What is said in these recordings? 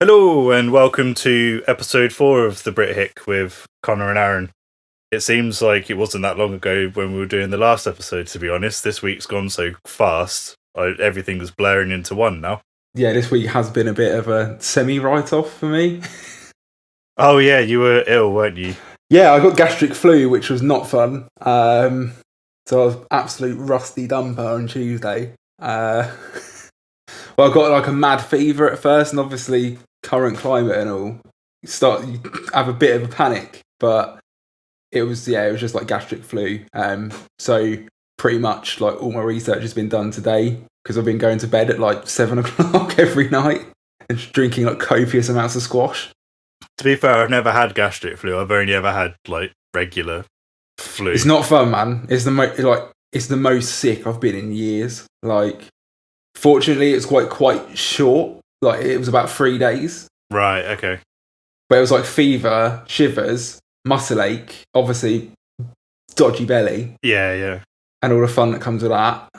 Hello and welcome to episode 4 of the BritHick with Connor and Aaron. It seems like it wasn't that long ago when we were doing the last episode, to be honest. This week's gone so fast. Everything was blaring into one now. Yeah, this week has been a bit of a semi-write-off for me. Oh yeah, you were ill, weren't you? Yeah, I got gastric flu, which was not fun. So I was absolute rusty dumper on Tuesday. Well, I got like a mad fever at first, and obviously current climate and all, you have a bit of a panic. But it was just like gastric flu. So pretty much like all my research has been done today because I've been going to bed at like 7 o'clock every night and just drinking like copious amounts of squash. To be fair, I've never had gastric flu. I've only ever had like regular flu. It's not fun, man. It's the most sick I've been in years. Like, fortunately, it's quite short. Like, it was about 3 days. Right, okay. But it was like fever, shivers, muscle ache, obviously dodgy belly. Yeah. And all the fun that comes with that.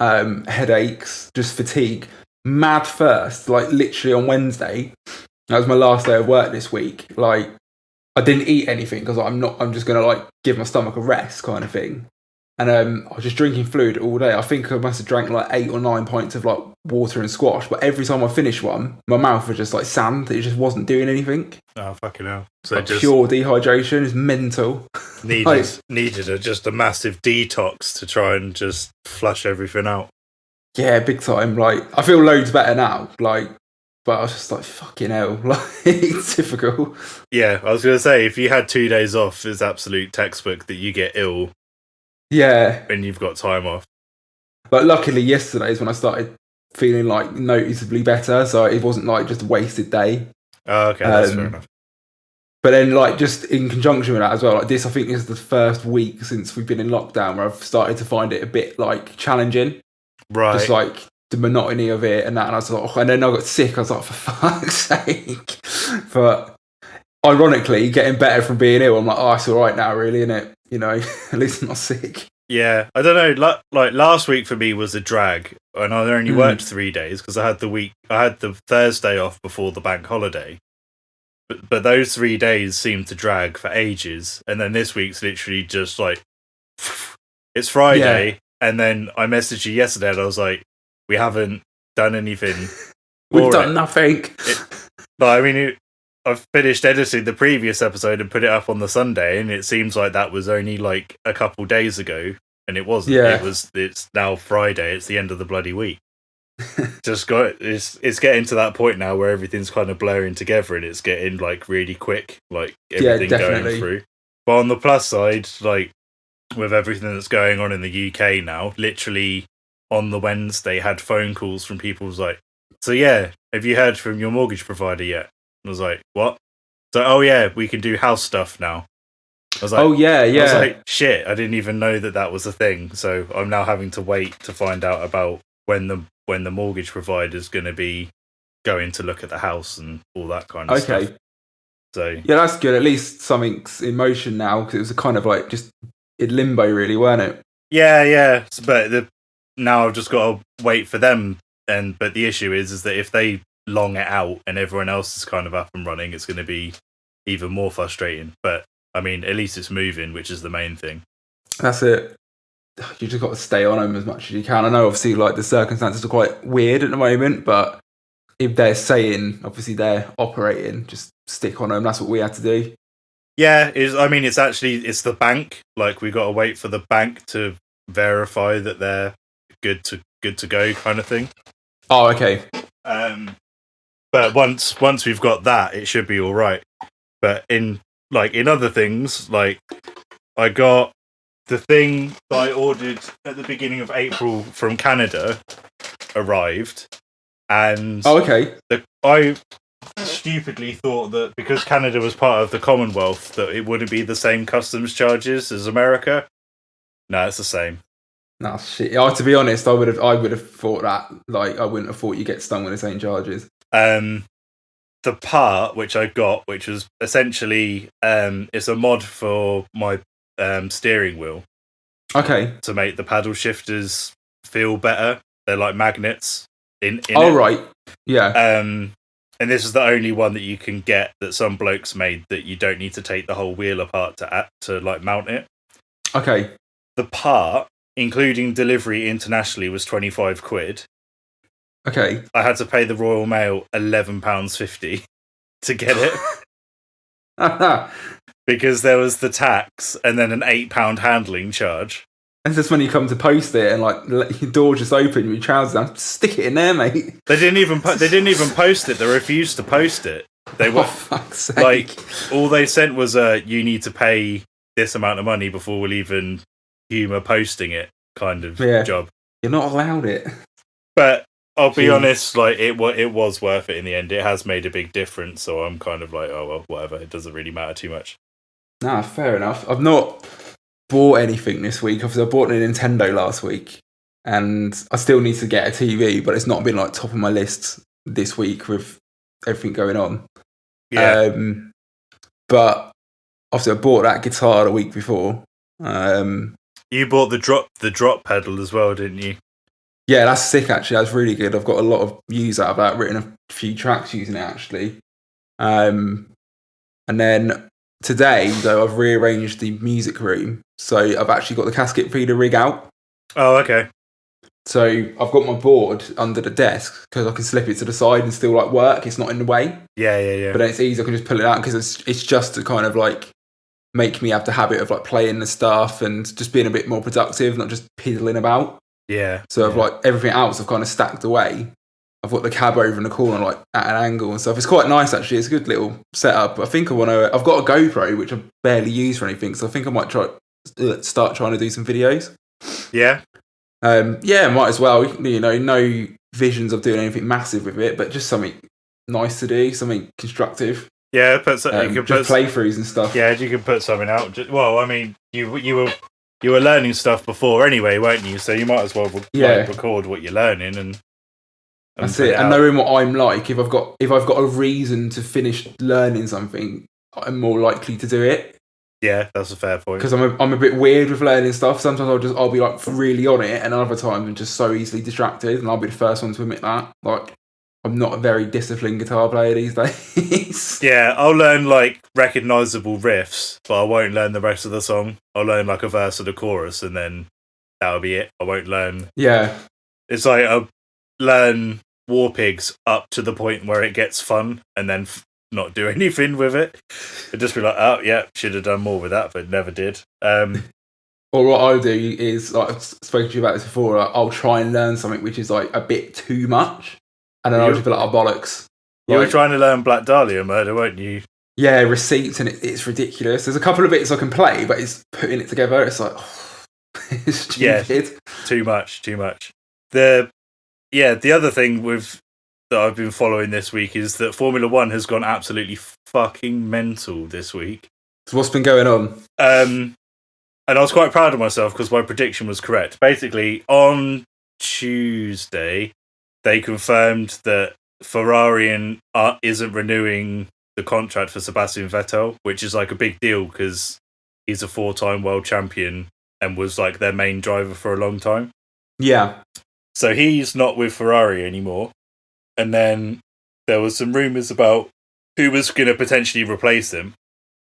Headaches, just fatigue. Mad first, like literally on Wednesday. That was my last day of work this week. Like, I didn't eat anything because I'm just going to like give my stomach a rest kind of thing. And I was just drinking fluid all day. I think I must have drank like 8 or 9 pints of like water and squash. But every time I finished one, my mouth was just like sand. It just wasn't doing anything. Oh, fucking hell. So like just pure dehydration is mental. needed just a massive detox to try and just flush everything out. Yeah, big time. Like, I feel loads better now. Like, but I was just like, fucking hell. Like, it's difficult. Yeah, I was going to say, if you had 2 days off, it's absolute textbook that you get ill. Yeah. When you've got time off. Like, luckily, yesterday is when I started feeling like noticeably better. So it wasn't like just a wasted day. Oh, okay, that's fair enough. But then, like, just in conjunction with that as well, like this, I think is the first week since we've been in lockdown where I've started to find it a bit like challenging. Right. Just like the monotony of it and that. And I was like, and then I got sick. I was like, for fuck's sake. But ironically, getting better from being ill, I'm like, oh, it's all right now, really, innit? You know, at least I'm not sick. Yeah, I don't know. Like last week for me was a drag, and I only worked 3 days because I had the Thursday off before the bank holiday. But those 3 days seemed to drag for ages, and then this week's literally just like it's Friday, and then I messaged you yesterday, and I was like, we haven't done anything. We've done nothing. I've finished editing the previous episode and put it up on the Sunday, and it seems like that was only like a couple days ago, and it wasn't. Yeah. It's now Friday. It's the end of the bloody week. It's getting to that point now where everything's kind of blurring together, and it's getting like really quick, like everything going through. But on the plus side, like with everything that's going on in the UK now, literally on the Wednesday had phone calls from people who's like, so yeah, have you heard from your mortgage provider yet? I was like, what? So, oh yeah, we can do house stuff now. I was like, oh yeah. I was like, shit, I didn't even know that was a thing. So I'm now having to wait to find out about when the mortgage provider is going to be going to look at the house and all that kind of stuff. Okay. So yeah, that's good. At least something's in motion now because it was kind of like just in limbo, really, weren't it? Yeah. But now I've just got to wait for them. But the issue is that if they long it out and everyone else is kind of up and running, it's going to be even more frustrating. But I mean, at least it's moving, which is the main thing. That's it. You just got to stay on them as much as you can. I know obviously like the circumstances are quite weird at the moment, but if they're saying obviously they're operating, just stick on them. That's what we had to do. Yeah, it's the bank. Like, we got to wait for the bank to verify that they're good to go, kind of thing. Oh, okay. But once we've got that, it should be all right. But in other things, like I got the thing that I ordered at the beginning of April from Canada arrived, and okay. I stupidly thought that because Canada was part of the Commonwealth that it wouldn't be the same customs charges as America. No, it's the same. No shit. To be honest, I would have thought that. Like, I wouldn't have thought you get stung with the same charges. The part which I got, which was essentially it's a mod for my steering wheel. Okay. To make the paddle shifters feel better. They're like magnets in oh, it. Right. Yeah. And this is the only one that you can get that some blokes made that you don't need to take the whole wheel apart to like mount it. Okay. The part, including delivery internationally, was £25. Okay. I had to pay the Royal Mail £11.50 to get it. Because there was the tax and then an £8 handling charge. And just when you come to post it and like your door just open, your trousers down, stick it in there, mate. They didn't even post it. They refused to post it. They were fuck's sake. Like, all they sent was you need to pay this amount of money before we'll even humour posting it kind of job. You're not allowed it. But I'll be honest, like it was worth it in the end. It has made a big difference, so I'm kind of like, oh well, whatever. It doesn't really matter too much. Nah, fair enough. I've not bought anything this week. Obviously, I bought a Nintendo last week, and I still need to get a TV, but it's not been like top of my list this week with everything going on. Yeah. But obviously, I bought that guitar the week before. You bought the drop pedal as well, didn't you? Yeah, that's sick. Actually, that's really good. I've got a lot of views out of that. Written a few tracks using it actually. And then today, though, I've rearranged the music room, so I've actually got the casket feeder rig out. Oh, okay. So I've got my board under the desk because I can slip it to the side and still like work. It's not in the way. Yeah. But then it's easy. I can just pull it out because it's just to kind of like make me have the habit of like playing the stuff and just being a bit more productive, not just piddling about. Yeah. So I've like everything else I've kind of stacked away. I've got the cab over in the corner, like at an angle and stuff. It's quite nice actually. It's a good little setup. I think I've got a GoPro which I barely use for anything, so I think I might start trying to do some videos. Yeah. Might as well. You know, no visions of doing anything massive with it, but just something nice to do, something constructive. Yeah, you can just playthroughs and stuff. Yeah, you can put something out. Well, I mean, you were learning stuff before anyway, weren't you? So you might as well record what you're learning and that's it. And knowing what I'm like, if I've got a reason to finish learning something, I'm more likely to do it. Yeah, that's a fair point. Because I'm a bit weird with learning stuff. Sometimes I'll be like really on it, and other times I'm just so easily distracted, and I'll be the first one to admit that. Like, I'm not a very disciplined guitar player these days. Yeah, I'll learn like recognisable riffs, but I won't learn the rest of the song. I'll learn like a verse and a chorus, and then that'll be it. I won't learn. Yeah, it's like I'll learn War Pigs up to the point where it gets fun, and then not do anything with it. It'd just be like, oh yeah, should have done more with that, but never did. Or what I'll do is, like I've spoken to you about this before, I'll try and learn something which is like a bit too much, and then I'll just be like, oh bollocks. You were trying to learn Black Dahlia Murder, weren't you? Yeah, receipts, and it's ridiculous. There's a couple of bits I can play, but it's putting it together. It's like, it's stupid. Yeah, too much. The other thing that I've been following this week is that Formula One has gone absolutely fucking mental this week. So what's been going on? And I was quite proud of myself because my prediction was correct. Basically, on Tuesday, they confirmed that Ferrari isn't renewing the contract for Sebastian Vettel, which is like a big deal because he's a 4-time world champion and was like their main driver for a long time. Yeah. So he's not with Ferrari anymore. And then there was some rumours about who was going to potentially replace him.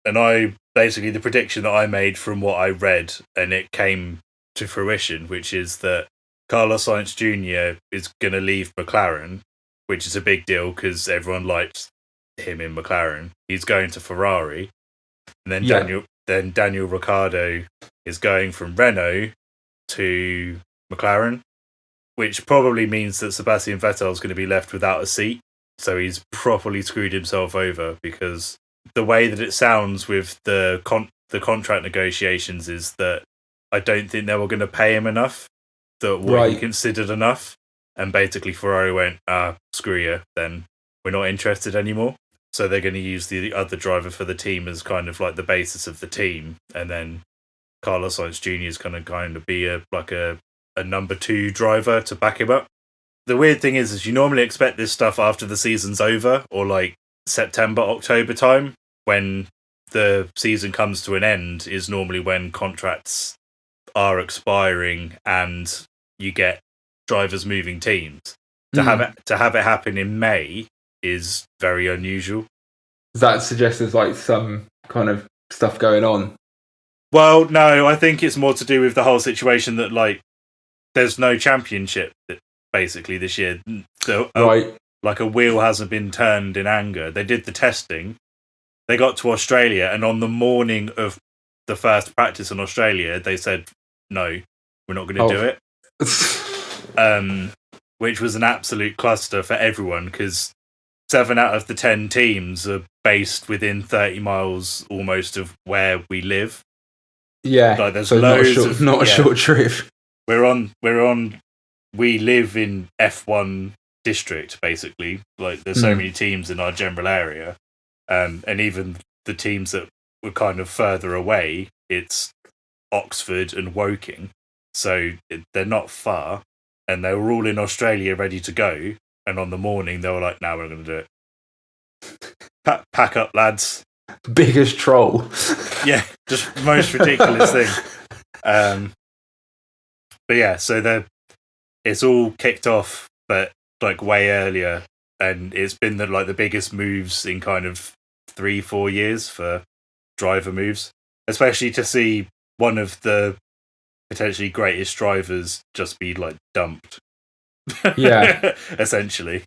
And the prediction that I made from what I read, and it came to fruition, which is that Carlos Sainz Jr. is going to leave McLaren, which is a big deal because everyone liked him in McLaren. He's going to Ferrari. And then Daniel Ricciardo is going from Renault to McLaren, which probably means that Sebastian Vettel is going to be left without a seat. So he's properly screwed himself over because the way that it sounds with the contract negotiations is that I don't think they were going to pay him enough, that what he considered enough. And basically Ferrari went, screw you, then we're not interested anymore. So they're going to use the other driver for the team as kind of like the basis of the team. And then Carlos Sainz Jr. is going to kind of be a number 2 driver to back him up. The weird thing is you normally expect this stuff after the season's over or like September, October time, when the season comes to an end is normally when contracts are expiring and you get drivers moving teams. To have it happen in May is very unusual. That suggests there's like some kind of stuff going on. Well, no, I think it's more to do with the whole situation that like there's no championship basically this year. So right. Like a wheel hasn't been turned in anger. They did the testing. They got to Australia, and on the morning of the first practice in Australia, they said, no, we're not going to do it. Which was an absolute cluster for everyone, because 7 out of the 10 teams are based within 30 miles almost of where we live. Yeah, like, there's so loads not a short trip. We live in F1 district, basically. Like, there's so many teams in our general area. And even the teams that were kind of further away, it's Oxford and Woking. So they're not far. And they were all in Australia ready to go. And on the morning, they were like, no, we're not going to do it. Pack up, lads. Biggest troll. Yeah, just most ridiculous thing. But yeah, so it's all kicked off, but like way earlier. And it's been the biggest moves in kind of 3-4 years for driver moves, especially to see one of the potentially greatest drivers just be like dumped. Yeah, essentially.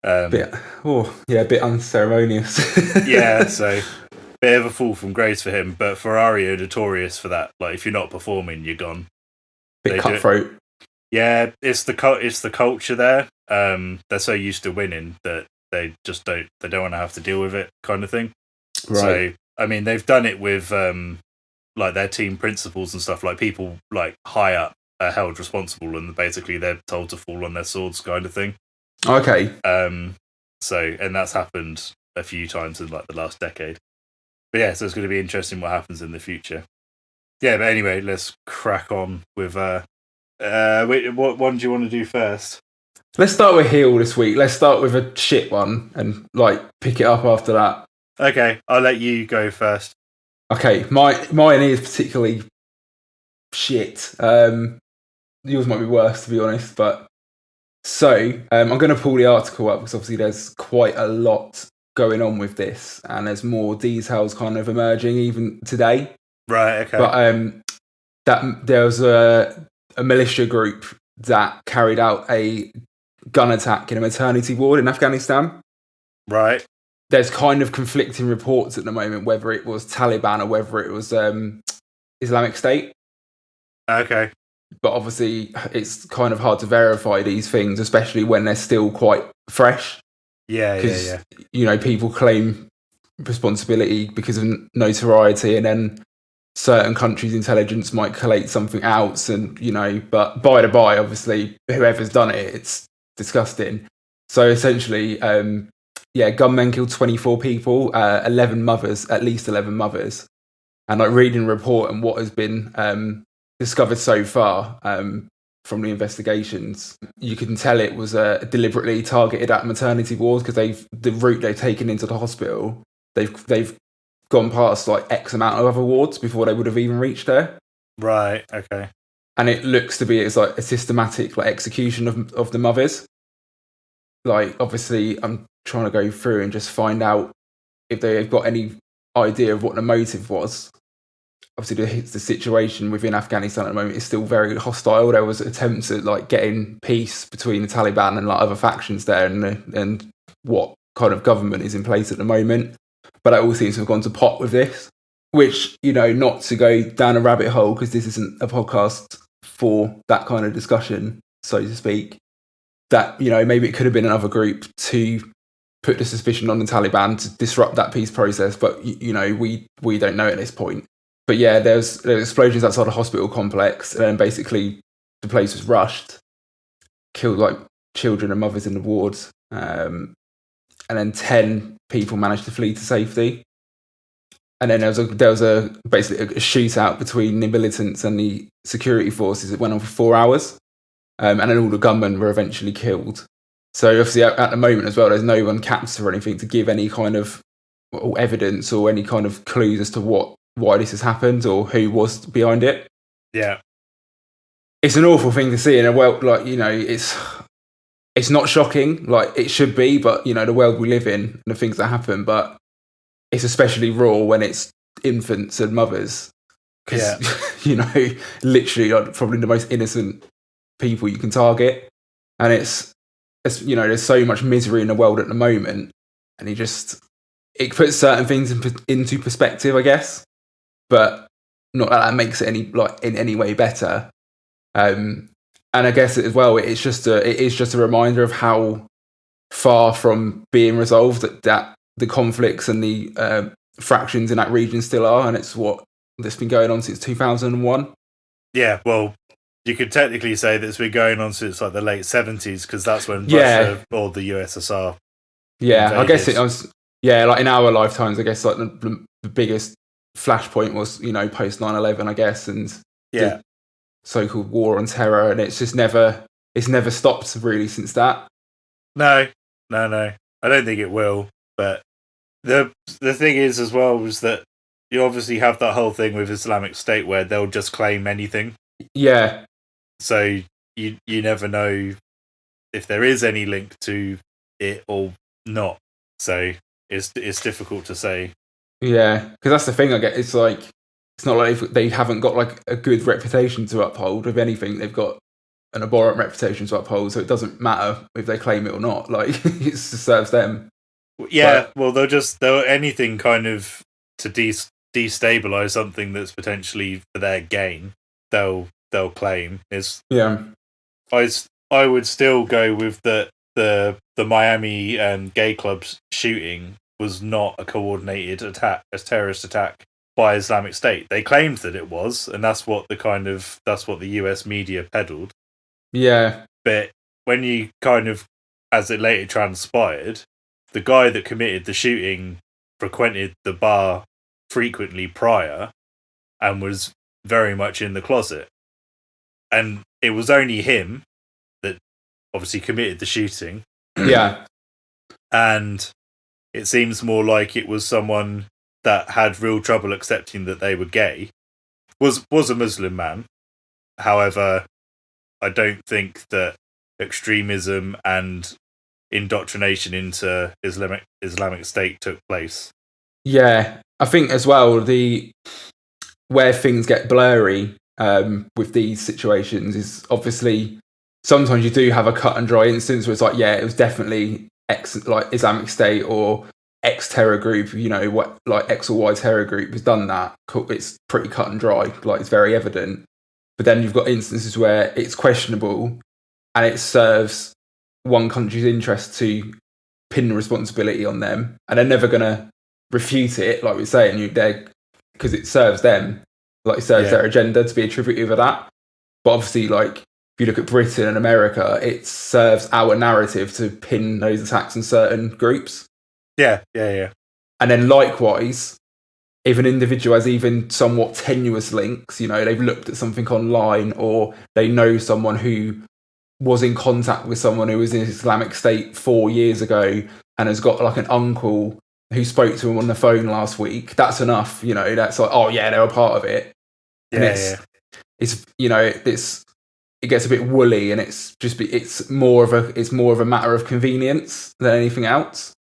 A bit unceremonious. Yeah, so bit of a fall from grace for him. But Ferrari are notorious for that. Like, if you're not performing, you're gone. Bit cutthroat. Yeah, it's the culture there. They're so used to winning that they just don't want to have to deal with it, kind of thing. Right. So I mean, they've done it with like their team principals and stuff. Like, people like high up are held responsible, and basically they're told to fall on their swords, kind of thing. Okay. So, and that's happened a few times in like the last decade. But yeah, so it's going to be interesting what happens in the future. Yeah, but anyway, let's crack on with wait, what one do you want to do first? Let's start with heel this week. Let's start with a shit one and like pick it up after that. Okay, I'll let you go first. Okay, mine is particularly shit. Yours might be worse, to be honest, but so I'm going to pull the article up because obviously there's quite a lot going on with this, and there's more details kind of emerging even today. Right. Okay. But that there was a militia group that carried out a gun attack in a maternity ward in Afghanistan. Right. There's kind of conflicting reports at the moment whether it was Taliban or whether it was Islamic State. Okay. But obviously, it's kind of hard to verify these things, especially when they're still quite fresh. Yeah. Because, you know, people claim responsibility because of notoriety, and then certain countries' intelligence might collate something else, and, you know, but by the by, obviously, whoever's done it, it's disgusting. So essentially, gunmen killed 24 people, 11 mothers, at least 11 mothers. And like reading a report and what has been discovered so far from the investigations, you can tell it was deliberately targeted at maternity wards because the route they've taken into the hospital, they've gone past like X amount of other wards before they would have even reached there. Right. Okay. And it looks to be it's like a systematic like execution of the mothers. Like, obviously, I'm trying to go through and just find out if they've got any idea of what the motive was. Obviously, the situation within Afghanistan at the moment is still very hostile. There was attempts at like getting peace between the Taliban and like other factions there, and what kind of government is in place at the moment. But that all seems to have gone to pot with this, which, you know, not to go down a rabbit hole because this isn't a podcast for that kind of discussion, so to speak. That, you know, maybe it could have been another group to put the suspicion on the Taliban to disrupt that peace process, but you know, we don't know at this point. But yeah, there's explosions outside a hospital complex, and then basically the place was rushed, killed like children and mothers in the wards, and then 10 people managed to flee to safety. And then there was basically a shootout between the militants and the security forces. It went on for 4 hours, and then all the gunmen were eventually killed. So obviously at the moment as well, there's no one captured or anything to give any kind of evidence or any kind of clues as to why this has happened or who was behind it. Yeah. It's an awful thing to see, and you know, it's it's not shocking like it should be, but the world we live in and the things that happen, but it's especially raw when it's infants and mothers, because literally like, probably the most innocent people you can target, and it's there's so much misery in the world at the moment, and it puts certain things into perspective, I guess, but not that makes it in any way better. And I guess as well, it is just a reminder of how far from being resolved that the conflicts and the fractions in that region still are, and it's that's been going on since 2001. Yeah, well, you could technically say that it's been going on since like the late 70s, because that's when Russia or the USSR. Yeah, invaded. I guess it was. Yeah, like in our lifetimes, I guess like the biggest flashpoint was post 9/11, I guess, and the so-called war on terror, and it's never stopped really since that. No, I don't think it will. But the thing is as well was that you obviously have that whole thing with Islamic State where they'll just claim anything. Yeah. So you never know if there is any link to it or not. So it's difficult to say. Yeah, because that's the thing. I get it's like it's not like they haven't got like a good reputation to uphold. If anything, they've got an abhorrent reputation to uphold. So it doesn't matter if they claim it or not. Like it serves them. Yeah, well, they'll anything kind of to destabilize something that's potentially for their gain. They'll claim is. Yeah. I would still go with the Miami gay club's shooting was not a coordinated attack, a terrorist attack by Islamic State. They claimed that it was, and that's what the US media peddled. Yeah. But when you as it later transpired, the guy that committed the shooting frequented the bar frequently prior and was very much in the closet. And it was only him that obviously committed the shooting. Yeah. And it seems more like it was someone that had real trouble accepting that they were gay. Was a Muslim man. However, I don't think that extremism and indoctrination into Islamic State took place. Yeah, I think as well where things get blurry with these situations is obviously sometimes you do have a cut and dry instance where it's like, yeah, it was definitely Islamic State or X terror group, what like X or Y terror group has done that. It's pretty cut and dry, like it's very evident. But then you've got instances where it's questionable and it serves one country's interest to pin the responsibility on them, and they're never going to refute it, like we're saying, because it serves them, like it serves their agenda to be attributive of that. But obviously, like if you look at Britain and America, it serves our narrative to pin those attacks on certain groups. Yeah. And then likewise, if an individual has even somewhat tenuous links, they've looked at something online or they know someone who was in contact with someone who was in Islamic State 4 years ago and has got like an uncle who spoke to him on the phone last week, that's enough. That's like, oh yeah, they're a part of it. And it gets a bit woolly, and it's more of a matter of convenience than anything else.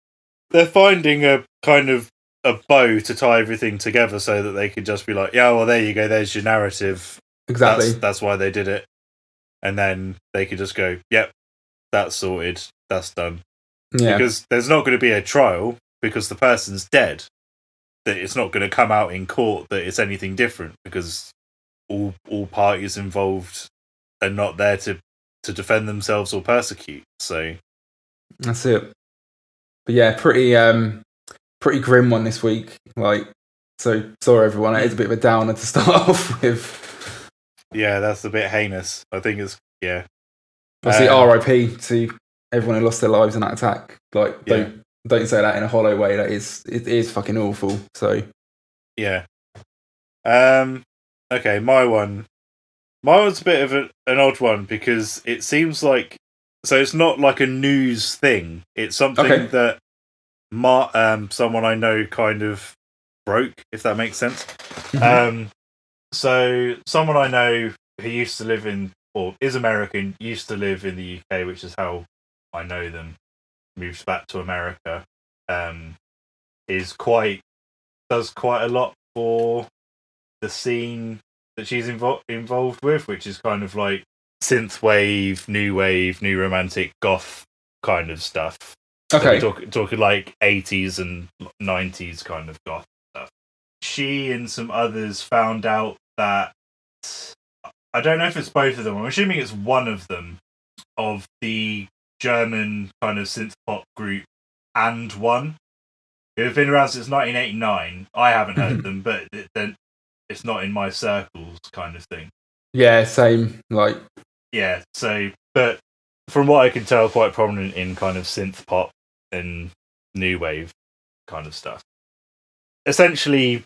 They're finding a kind of a bow to tie everything together so that they could just be like, yeah, well, there you go, there's your narrative. Exactly. That's why they did it. And then they could just go, yep, that's sorted, that's done. Yeah. Because there's not going to be a trial because the person's dead. That it's not going to come out in court that it's anything different because all parties involved are not there to defend themselves or persecute. So that's it. But yeah, pretty grim one this week. Like, so sorry everyone, it is a bit of a downer to start off with. Yeah, that's a bit heinous. I think it's Obviously, R.I.P. to everyone who lost their lives in that attack. Like, don't say that in a hollow way. It is fucking awful. So yeah. Okay, my one's a bit of an odd one because it seems like it's not like a news thing. It's something that someone I know kind of broke, if that makes sense. Mm-hmm. So someone I know who used to live in, or is American, used to live in the UK, which is how I know them, moves back to America, does quite a lot for the scene that she's involved with, which is kind of like synthwave, new romantic goth kind of stuff. Okay. So we're talking like 80s and 90s kind of goth stuff. She and some others found out that, I don't know if it's both of them, I'm assuming it's one of them, of the German kind of synth pop group And One, who have been around since 1989. I haven't heard them, but it's not in my circles kind of thing. Yeah, same. Like, yeah, so, but from what I can tell, quite prominent in kind of synth pop and new wave kind of stuff. Essentially,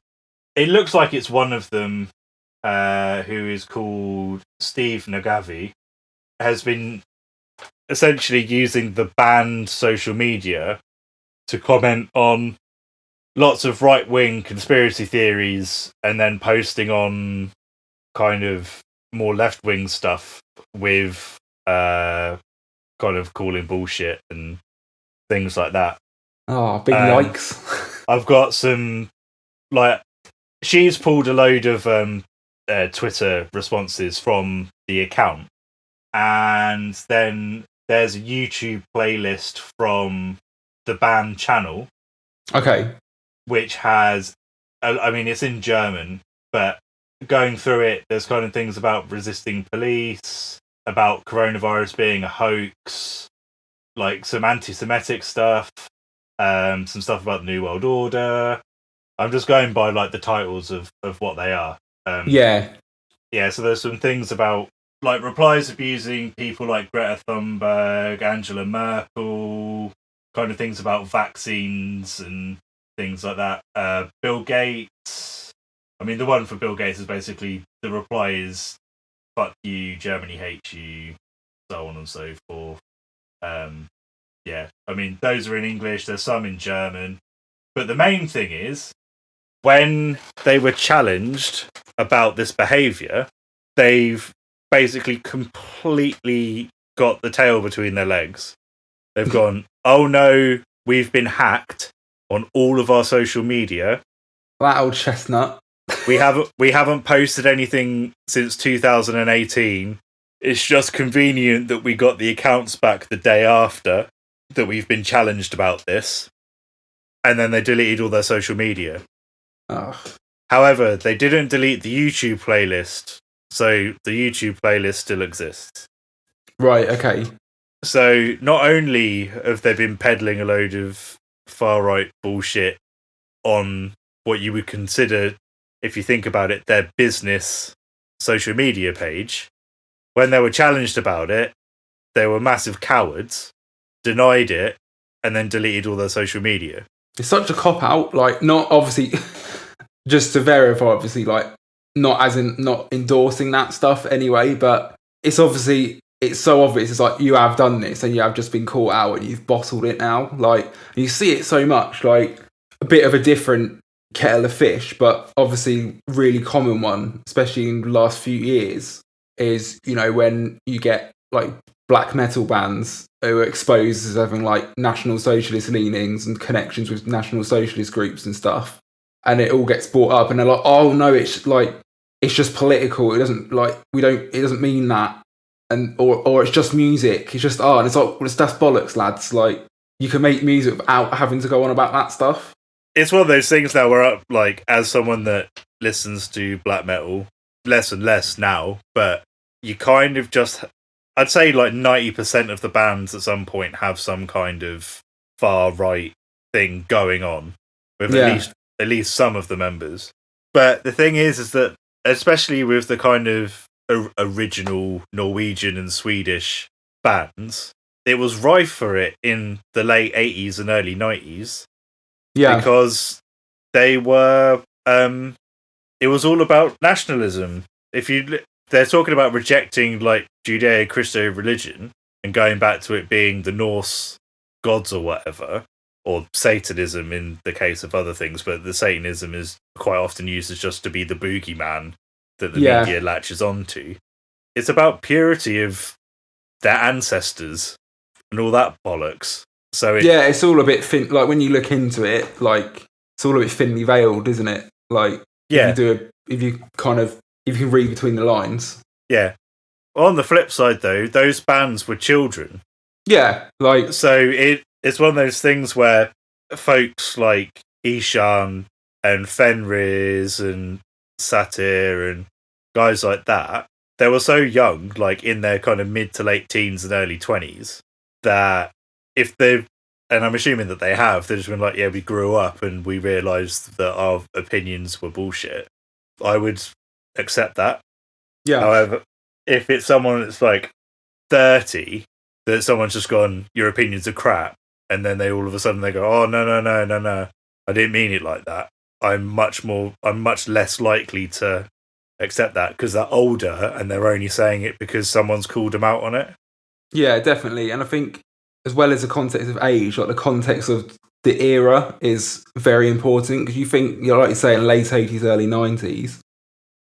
it looks like it's one of them, who is called Steve Nagavi, has been essentially using the band social media to comment on lots of right-wing conspiracy theories and then posting on kind of more left-wing stuff with kind of calling bullshit and things like that. Oh, big yikes. I've got some, like, she's pulled a load of Twitter responses from the account, and then there's a YouTube playlist from the band channel. Okay. Which has, I mean, it's in German, but going through it, there's kind of things about resisting police, about coronavirus being a hoax, like some anti-Semitic stuff, some stuff about the New World Order. I'm just going by like the titles of what they are. Yeah. So there's some things about like replies abusing people like Greta Thunberg, Angela Merkel, kind of things about vaccines and things like that. Bill Gates. I mean, the one for Bill Gates is basically, the reply is "fuck you, Germany hates you," so on and so forth. I mean, those are in English. There's some in German, but the main thing is, when they were challenged about this behaviour, they've basically completely got the tail between their legs. They've gone, "Oh no, we've been hacked on all of our social media. That old chestnut. We haven't posted anything since 2018. It's just convenient that we got the accounts back the day after that we've been challenged about this." And then they deleted all their social media. Ugh. However, they didn't delete the YouTube playlist, so the YouTube playlist still exists. Right, okay. So not only have they been peddling a load of far-right bullshit on what you would consider, if you think about it, their business social media page, when they were challenged about it, they were massive cowards, denied it, and then deleted all their social media. It's such a cop-out, like, not obviously, just to verify, obviously, like, not endorsing that stuff anyway, but it's obviously, it's so obvious. It's like, you have done this and you have just been caught out and you've bottled it now. Like, you see it so much, like, a bit of a different kettle of fish, but obviously really common one, especially in the last few years, is, you know, when you get, like, black metal bands who are exposed as having, like, National Socialist leanings and connections with National Socialist groups and stuff. And it all gets brought up and they're like, oh no, it's like, it's just political. It doesn't, like, it doesn't mean that. And, or it's just music. It's just art. And it's like, well, that's bollocks, lads. Like, you can make music without having to go on about that stuff. It's one of those things now where, like, as someone that listens to black metal less and less now, but you kind of just, I'd say like 90% of the bands at some point have some kind of far right thing going on with at least some of the members. But the thing is that, especially with the kind of original Norwegian and Swedish bands, it was rife for it in the late 80s and early 90s. Yeah. Because they were, it was all about nationalism. They're talking about rejecting, like, Judeo-Christo religion and going back to it being the Norse gods or whatever, or Satanism in the case of other things, but the Satanism is quite often used as just to be the boogeyman that the media latches onto. It's about purity of their ancestors and all that bollocks. So it's all a bit thin. Like when you look into it, like it's all a bit thinly veiled, isn't it? Like if you can read between the lines. Yeah. On the flip side, though, those bands were children. Yeah, like so it's one of those things where folks like Ishan and Fenriz and Satir and guys like that, they were so young, like in their kind of mid to late teens and early 20s, that if they've, and I'm assuming that they have, they've just been like, yeah, we grew up and we realised that our opinions were bullshit. I would accept that. Yeah. However, if it's someone that's like 30, that someone's just gone, your opinions are crap, and then they all of a sudden they go, oh, no, I didn't mean it like that. I'm much less likely to accept that because they're older and they're only saying it because someone's called them out on it. Yeah, definitely. And I think as well as the context of age, like the context of the era is very important because you think, like you say, in late 80s, early 90s,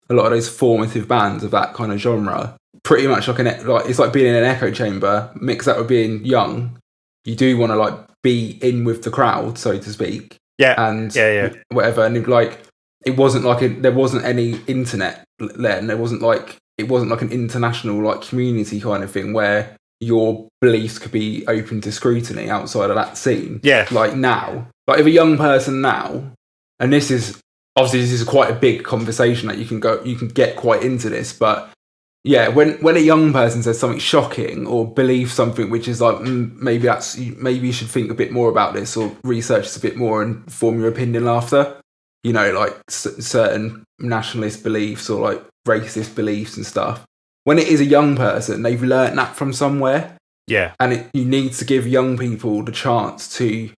a lot of those formative bands of that kind of genre, pretty much like it's like being in an echo chamber, mix that with being young. You do want to like be in with the crowd, so to speak. Yeah. And whatever. And it wasn't like there wasn't any internet then. It wasn't like an international like community kind of thing where your beliefs could be open to scrutiny outside of that scene. Yeah. Like now. Like if a young person now, and this is quite a big conversation that you can get quite into this, but yeah, when a young person says something shocking or believes something which is like maybe you should think a bit more about this or research this a bit more and form your opinion after, you know, like certain nationalist beliefs or like racist beliefs and stuff. When it is a young person, they've learnt that from somewhere. Yeah, and you need to give young people the chance to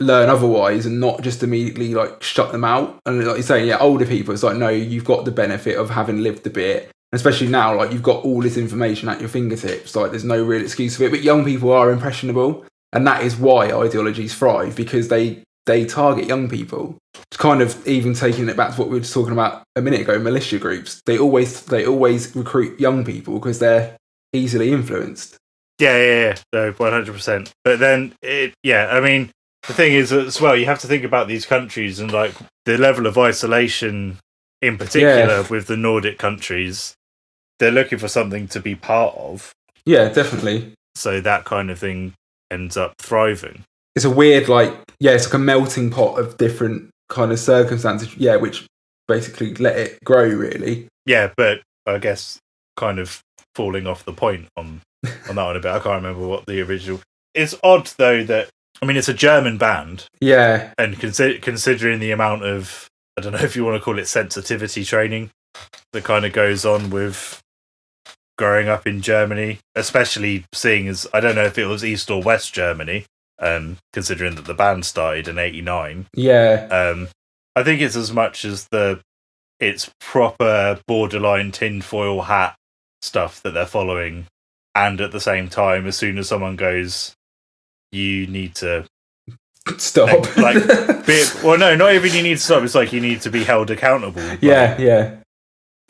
learn otherwise and not just immediately like shut them out. And like you're saying, older people, it's like, no, you've got the benefit of having lived a bit. Especially now, like you've got all this information at your fingertips, like there's no real excuse for it. But young people are impressionable, and that is why ideologies thrive, because they target young people. It's kind of even taking it back to what we were just talking about a minute ago, militia groups. They always recruit young people because they're easily influenced. Yeah, no, 100%. But then, I mean, the thing is as well, you have to think about these countries and like the level of isolation, in particular with the Nordic countries. They're looking for something to be part of. Yeah, definitely. So that kind of thing ends up thriving. It's a weird, it's like a melting pot of different kind of circumstances, which basically let it grow, really. Yeah, but I guess kind of falling off the point on that one a bit. I can't remember what the original... It's odd, though, that... I mean, it's a German band. Yeah. And considering the amount of... I don't know if you want to call it sensitivity training that kind of goes on with growing up in Germany, especially seeing as... I don't know if it was East or West Germany, considering that the band started in 89. Yeah. I think it's as much as it's proper borderline tinfoil hat stuff that they're following, and at the same time, as soon as someone goes, you need to stop. Well, no, not even you need to stop. It's like you need to be held accountable. Yeah.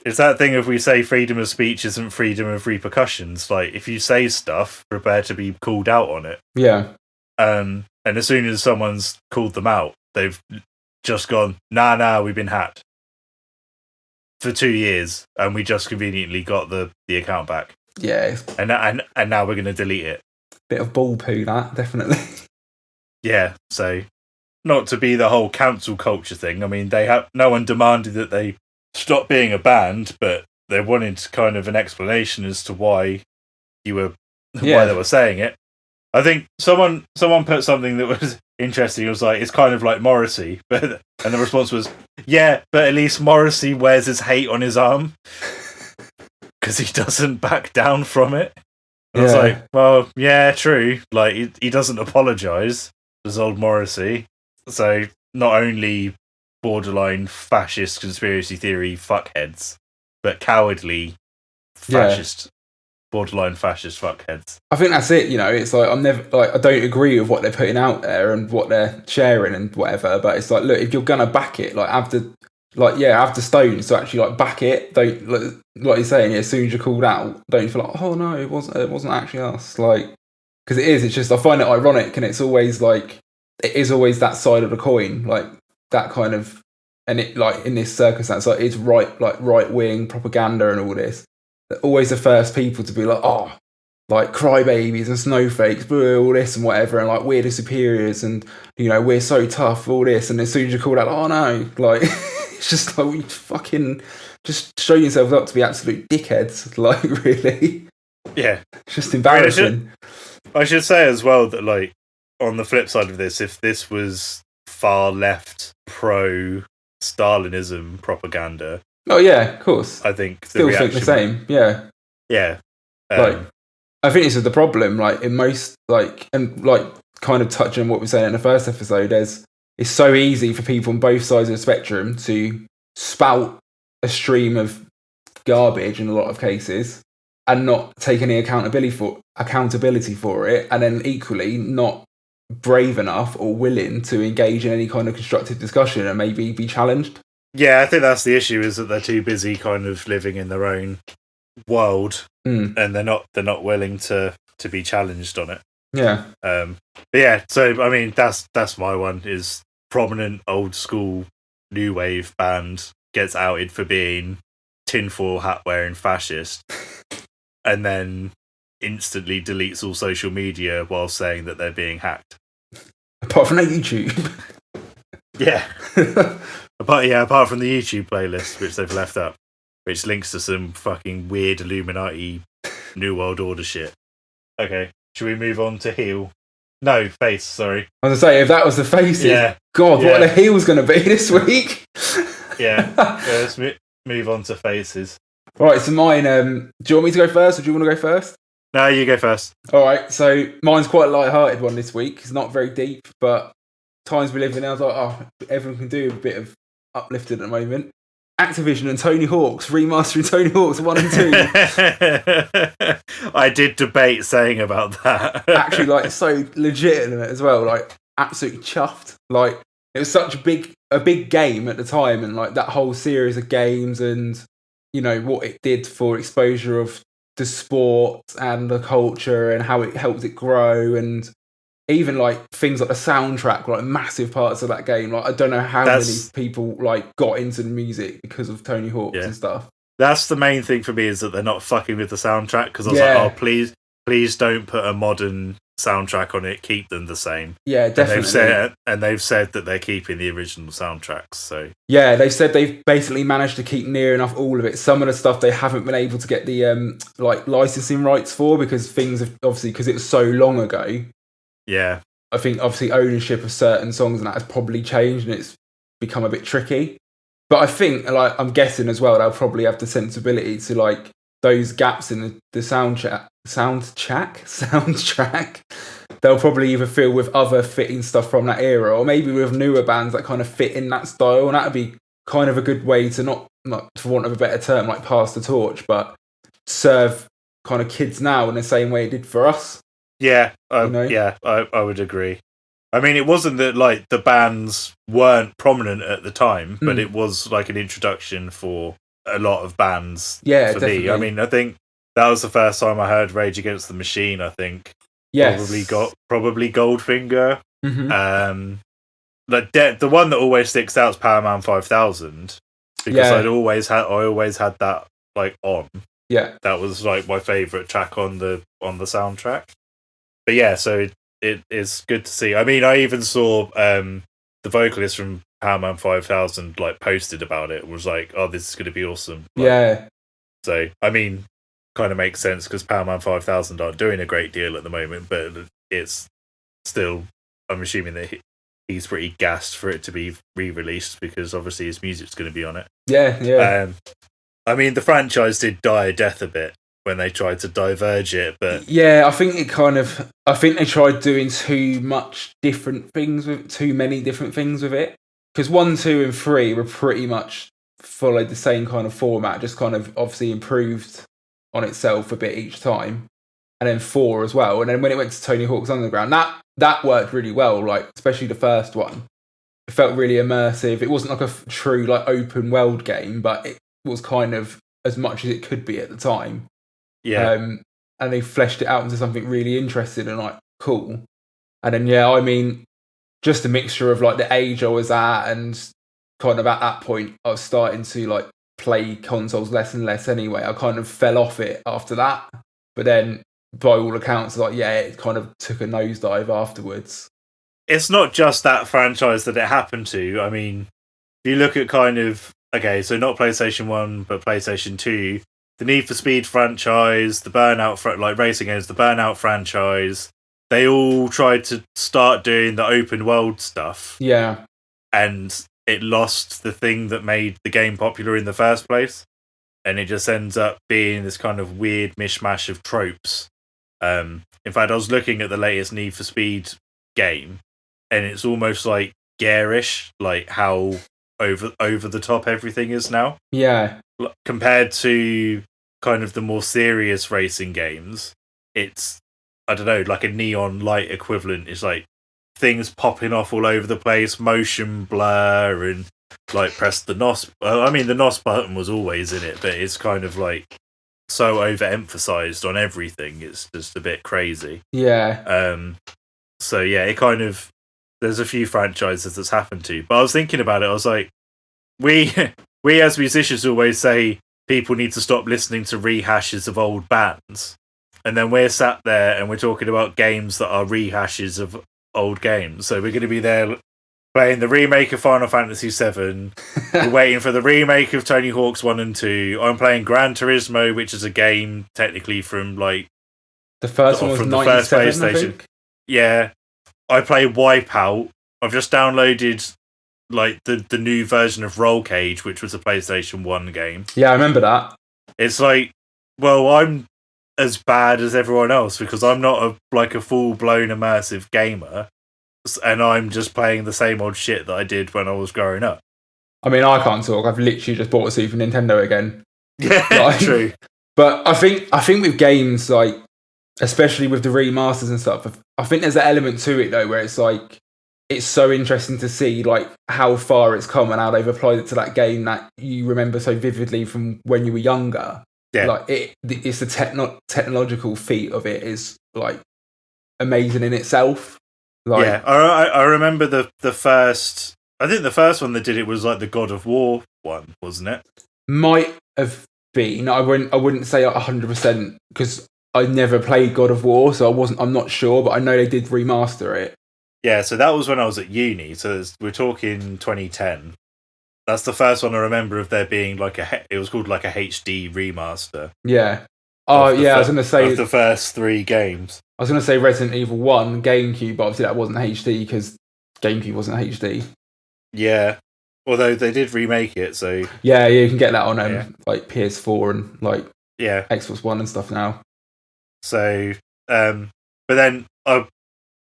It's that thing if we say freedom of speech isn't freedom of repercussions. Like, if you say stuff, prepare to be called out on it. Yeah. And as soon as someone's called them out, they've just gone, nah, we've been hacked for 2 years, and we just conveniently got the account back. Yeah. And now we're going to delete it. Bit of ball poo, that, definitely. Yeah, so not to be the whole cancel culture thing. I mean, no one demanded that they stop being a band, but they wanted kind of an explanation as to why they were saying it. I think someone put something that was interesting. It was like, it's kind of like Morrissey, and the response was, yeah, but at least Morrissey wears his hate on his arm because he doesn't back down from it. And I was like, well, yeah, true. Like, he doesn't apologise, as old Morrissey. So not only borderline fascist conspiracy theory fuckheads, but cowardly fascist. Borderline fascist fuckheads. I think that's it, it's like I don't agree with what they're putting out there and what they're sharing and whatever, but it's like, look, if you're gonna back it, have the stones to actually back it. Don't, like you're saying, as soon as you're called out, don't feel like, oh no, it wasn't actually us. because it's just, I find it ironic, and it's always like, it is always that side of the coin, like that kind of, and it, like, in this circumstance, like, it's right-wing propaganda and all this. They're always the first people to be like, oh, like, crybabies and snowflakes, all this and whatever, and like, we're the superiors, and, you know, we're so tough, all this, and as soon as you call out, oh no, like, it's just like, you fucking just show yourselves up to be absolute dickheads, like, really. Yeah. It's just embarrassing. I should say as well that, like, on the flip side of this, if this was far left pro-Stalinism propaganda... Oh yeah, of course. I think still think the same, yeah. Yeah. Like, I think this is the problem, like, in most, like, and, like, kind of touching on what we were saying in the first episode, it's so easy for people on both sides of the spectrum to spout a stream of garbage in a lot of cases and not take any accountability for it, and then equally not brave enough or willing to engage in any kind of constructive discussion and maybe be challenged. Yeah, I think that's the issue, is that they're too busy kind of living in their own world, and they're not willing to be challenged on it. Yeah. But yeah, so I mean, that's my one, is prominent old school new wave band gets outed for being tinfoil hat wearing fascist, and then instantly deletes all social media while saying that they're being hacked. Apart from their YouTube. Yeah. Apart from the YouTube playlist, which they've left up, which links to some fucking weird Illuminati New World Order shit. Okay, should we move on to heel? No, face, sorry. I was going to say, if that was the faces, God, what are the heels going to be this week? Let's move on to faces. Right, so mine, do you want me to go first, or do you want to go first? No, you go first. Alright, so mine's quite a light-hearted one this week. It's not very deep, but times we live in, I was like, oh, everyone can do a bit of uplifted at the moment. Activision and Tony Hawk's remastering Tony Hawk's 1 and 2. I did debate saying about that. Actually, like, so legitimate as well, like, absolutely chuffed. Like, it was such a big game at the time, and like that whole series of games, and, you know, what it did for exposure of the sport and the culture and how it helped it grow, and even like things like the soundtrack, like massive parts of that game. Like, I don't know how many people like got into the music because of Tony Hawk's and stuff. That's the main thing for me, is that they're not fucking with the soundtrack, because I was like, oh, please don't put a modern soundtrack on it. Keep them the same. Yeah, definitely. And they've said that they're keeping the original soundtracks. So yeah, they've said they've basically managed to keep near enough all of it. Some of the stuff they haven't been able to get the like licensing rights for, because things have obviously, because it was so long ago. Yeah, I think obviously ownership of certain songs and that has probably changed, and it's become a bit tricky. But I think, like, I'm guessing as well, they'll probably have the sensibility to, like, those gaps in the soundtrack. They'll probably either fill with other fitting stuff from that era, or maybe with newer bands that kind of fit in that style. And that'd be kind of a good way to not for want of a better term, like, pass the torch, but serve kind of kids now in the same way it did for us. Yeah, I would agree. I mean, it wasn't that, like, the bands weren't prominent at the time, but it was like an introduction for a lot of bands. Yeah, for definitely. me. I mean, I think that was the first time I heard Rage Against the Machine. I think probably Goldfinger. Mm-hmm. The one that always sticks out is Powerman 5000, because I always had that like on. Yeah, that was like my favorite track on the soundtrack. But yeah, so it is good to see. I mean, I even saw the vocalist from Powerman 5000 like posted about it. Was like, "Oh, this is going to be awesome." Like, yeah. So I mean, kind of makes sense, because Powerman 5000 aren't doing a great deal at the moment, but it's still. I'm assuming that he's pretty gassed for it to be re-released, because obviously his music's going to be on it. Yeah. I mean, the franchise did die a death a bit when they tried to diverge it, but yeah, I think they tried doing too many different things with it. Because 1, 2, and 3 were pretty much followed the same kind of format, just kind of obviously improved on itself a bit each time, and then 4 as well. And then when it went to Tony Hawk's Underground, that worked really well. Like, especially the first one, it felt really immersive. It wasn't like a true like open world game, but it was kind of as much as it could be at the time. Yeah. And and they fleshed it out into something really interesting and like cool. And then I mean, just a mixture of like the age I was at, and kind of at that point I was starting to like play consoles less and less anyway. I kind of fell off it after that, but then by all accounts, like it kind of took a nosedive afterwards. It's not just that franchise that it happened to. I mean, if you look at kind of so not PlayStation 1 but PlayStation 2, the Need for Speed franchise, the Burnout like racing games, the Burnout franchise, they all tried to start doing the open world stuff. Yeah. And it lost the thing that made the game popular in the first place. And it just ends up being this kind of weird mishmash of tropes. In fact, I was looking at the latest Need for Speed game, and it's almost like garish, like how over the top everything is now. Yeah. Compared to kind of the more serious racing games, it's, I don't know, like a neon light equivalent. It's like things popping off all over the place, motion blur, and like press the NOS. I mean, the NOS button was always in it, but it's kind of like so overemphasized on everything. It's just a bit crazy. Yeah. So yeah, it kind of, there's a few franchises that's happened to. But I was thinking about it. I was like, we as musicians always say people need to stop listening to rehashes of old bands. And then we're sat there and we're talking about games that are rehashes of old games. So we're going to be there playing the remake of Final Fantasy VII. We're waiting for the remake of Tony Hawk's 1 and 2. I'm playing Gran Turismo, which is a game technically from like the first one was from the first PlayStation. I think. Yeah, I play Wipeout. I've just downloaded like the new version of Roll Cage, which was a PlayStation 1 game. Yeah, I remember that. It's like, well, I'm as bad as everyone else because I'm not a full blown immersive gamer, and I'm just playing the same old shit that I did when I was growing up. I mean, I can't talk. I've literally just bought a Super Nintendo again. Yeah, true. But I think with games, like, especially with the remasters and stuff, I think there's an element to it though where it's like, it's so interesting to see like how far it's come and how they've applied it to that game that you remember so vividly from when you were younger. Yeah. Like it's the technological feat of it is like amazing in itself. Like, yeah, I remember the first. I think the first one that did it was like the God of War one, wasn't it? Might have been. I wouldn't say 100% because I never played God of War, so I'm not sure, but I know they did remaster it. Yeah, so that was when I was at uni. So we're talking 2010. That's the first one I remember of there being like it was called like a HD remaster. Yeah. Oh, yeah, I was going to say... Of the first 3 games. I was going to say Resident Evil 1, GameCube, but obviously that wasn't HD because GameCube wasn't HD. Yeah. Although they did remake it, so... Yeah, you can get that on like PS4 and like Xbox One and stuff now. So, but then...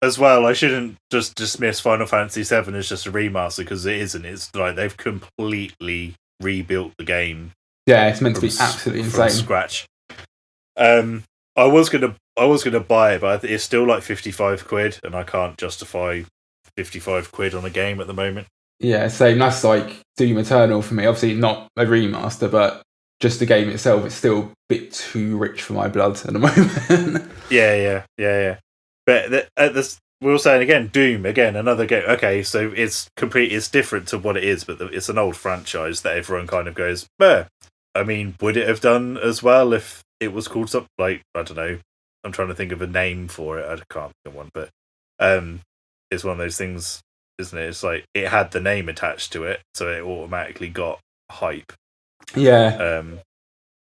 as well, I shouldn't just dismiss Final Fantasy VII as just a remaster because it isn't. It's like they've completely rebuilt the game. Yeah, it's meant to be absolutely insane from scratch. I was gonna buy it, but it's still like £55, and I can't justify £55 on a game at the moment. Yeah, same. That's like Doom Eternal for me. Obviously, not a remaster, but just the game itself, it's still a bit too rich for my blood at the moment. Yeah. But we were saying again, Doom again, another game. Okay, so it's different to what it is, but it's an old franchise that everyone kind of goes, "Bah." I mean, would it have done as well if it was called something like, I don't know? I'm trying to think of a name for it. I can't think of one, but it's one of those things, isn't it? It's like it had the name attached to it, so it automatically got hype. Yeah.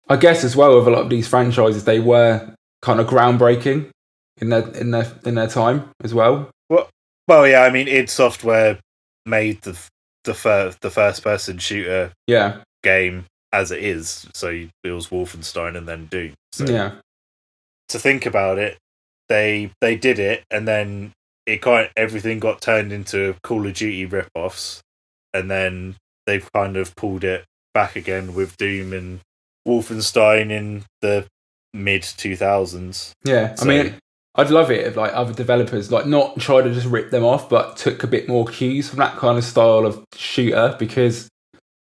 I guess as well with a lot of these franchises, they were kind of groundbreaking in their time as well. Well, yeah. I mean, id Software made the first person shooter game as it is. So it was Wolfenstein and then Doom. So to think about it, they did it, and then everything got turned into Call of Duty rip-offs, and then they've kind of pulled it back again with Doom and Wolfenstein in the mid 2000s. Yeah, so, I mean, I'd love it if like other developers like not try to just rip them off, but took a bit more cues from that kind of style of shooter, because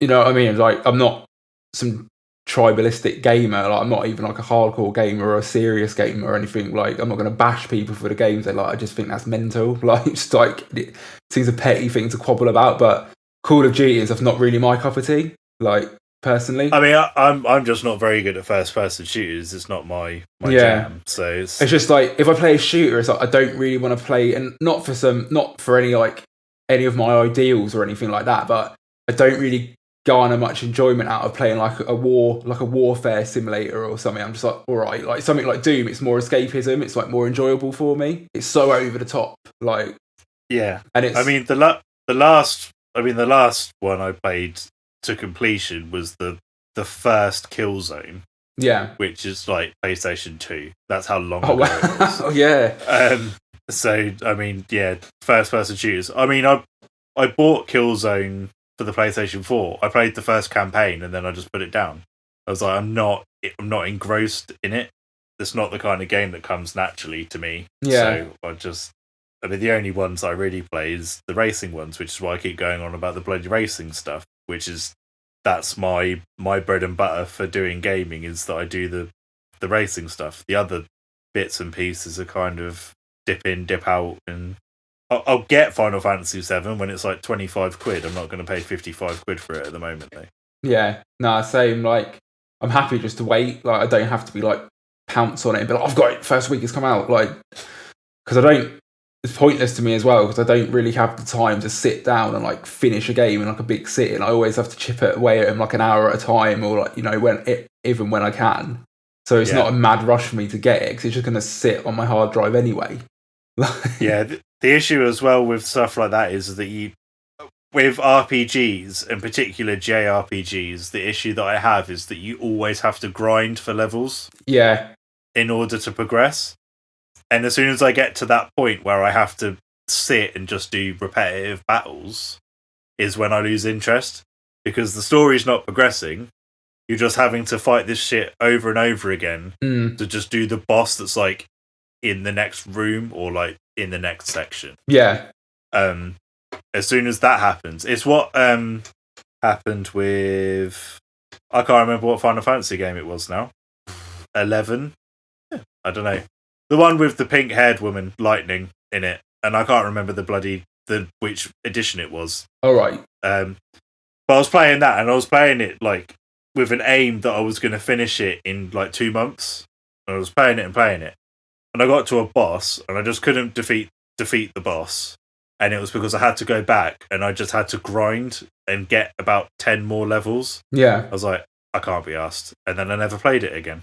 you know what I mean. Like, I'm not some tribalistic gamer. Like, I'm not even like a hardcore gamer or a serious gamer or anything. Like, I'm not going to bash people for the games they like. I just think that's mental. Like, it's like, it seems a petty thing to quabble about, but Call of Duty is not really my cup of tea. Like, personally, I mean, I'm just not very good at first person shooters. It's not my jam. So it's just like, if I play a shooter, it's like I don't really want to play, and not for any of my ideals or anything like that, but I don't really garner much enjoyment out of playing like a warfare simulator or something. I'm just like, all right, like something like Doom, it's more escapism, it's like more enjoyable for me. It's so over the top, like, yeah. And it's, I mean, the last one I played to completion was the first Killzone. Yeah, which is like PlayStation 2. That's how long ago it was. Oh yeah. So I mean, yeah, first person shooters. I mean, I bought Killzone for the PlayStation 4. I played the first campaign and then I just put it down. I was like, I'm not engrossed in it. It's not the kind of game that comes naturally to me. Yeah. So I mean, the only ones I really play is the racing ones, which is why I keep going on about the bloody racing stuff, that's my bread and butter for doing gaming, is that I do the racing stuff. The other bits and pieces are kind of dip in, dip out, and I'll get Final Fantasy VII when it's like 25 quid. I'm not going to pay 55 quid for it at the moment, though. Yeah, no, same. Like, I'm happy just to wait. Like, I don't have to be like pounce on it and be like, I've got it, first week it's come out. Like, because it's pointless to me as well, because I don't really have the time to sit down and like finish a game in like a big sitting. I always have to chip it away at them like an hour at a time, or like, even when I can. So it's not a mad rush for me to get it, because it's just going to sit on my hard drive anyway. Yeah, the issue as well with stuff like that is that with RPGs, in particular JRPGs, the issue that I have is that you always have to grind for levels. Yeah. In order to progress. And as soon as I get to that point where I have to sit and just do repetitive battles is when I lose interest, because the story's not progressing. You're just having to fight this shit over and over again to just do the boss that's like in the next room or like in the next section. Yeah. As soon as that happens, it's what happened with, I can't remember what Final Fantasy game it was now. 11? I don't know. The one with the pink-haired woman, Lightning, in it. And I can't remember which edition it was. All right. But I was playing that, and I was playing it like with an aim that I was going to finish it in like 2 months. And I was playing it. And I got to a boss, and I just couldn't defeat the boss. And it was because I had to go back, and I just had to grind and get about 10 more levels. Yeah. I was like, I can't be asked. And then I never played it again.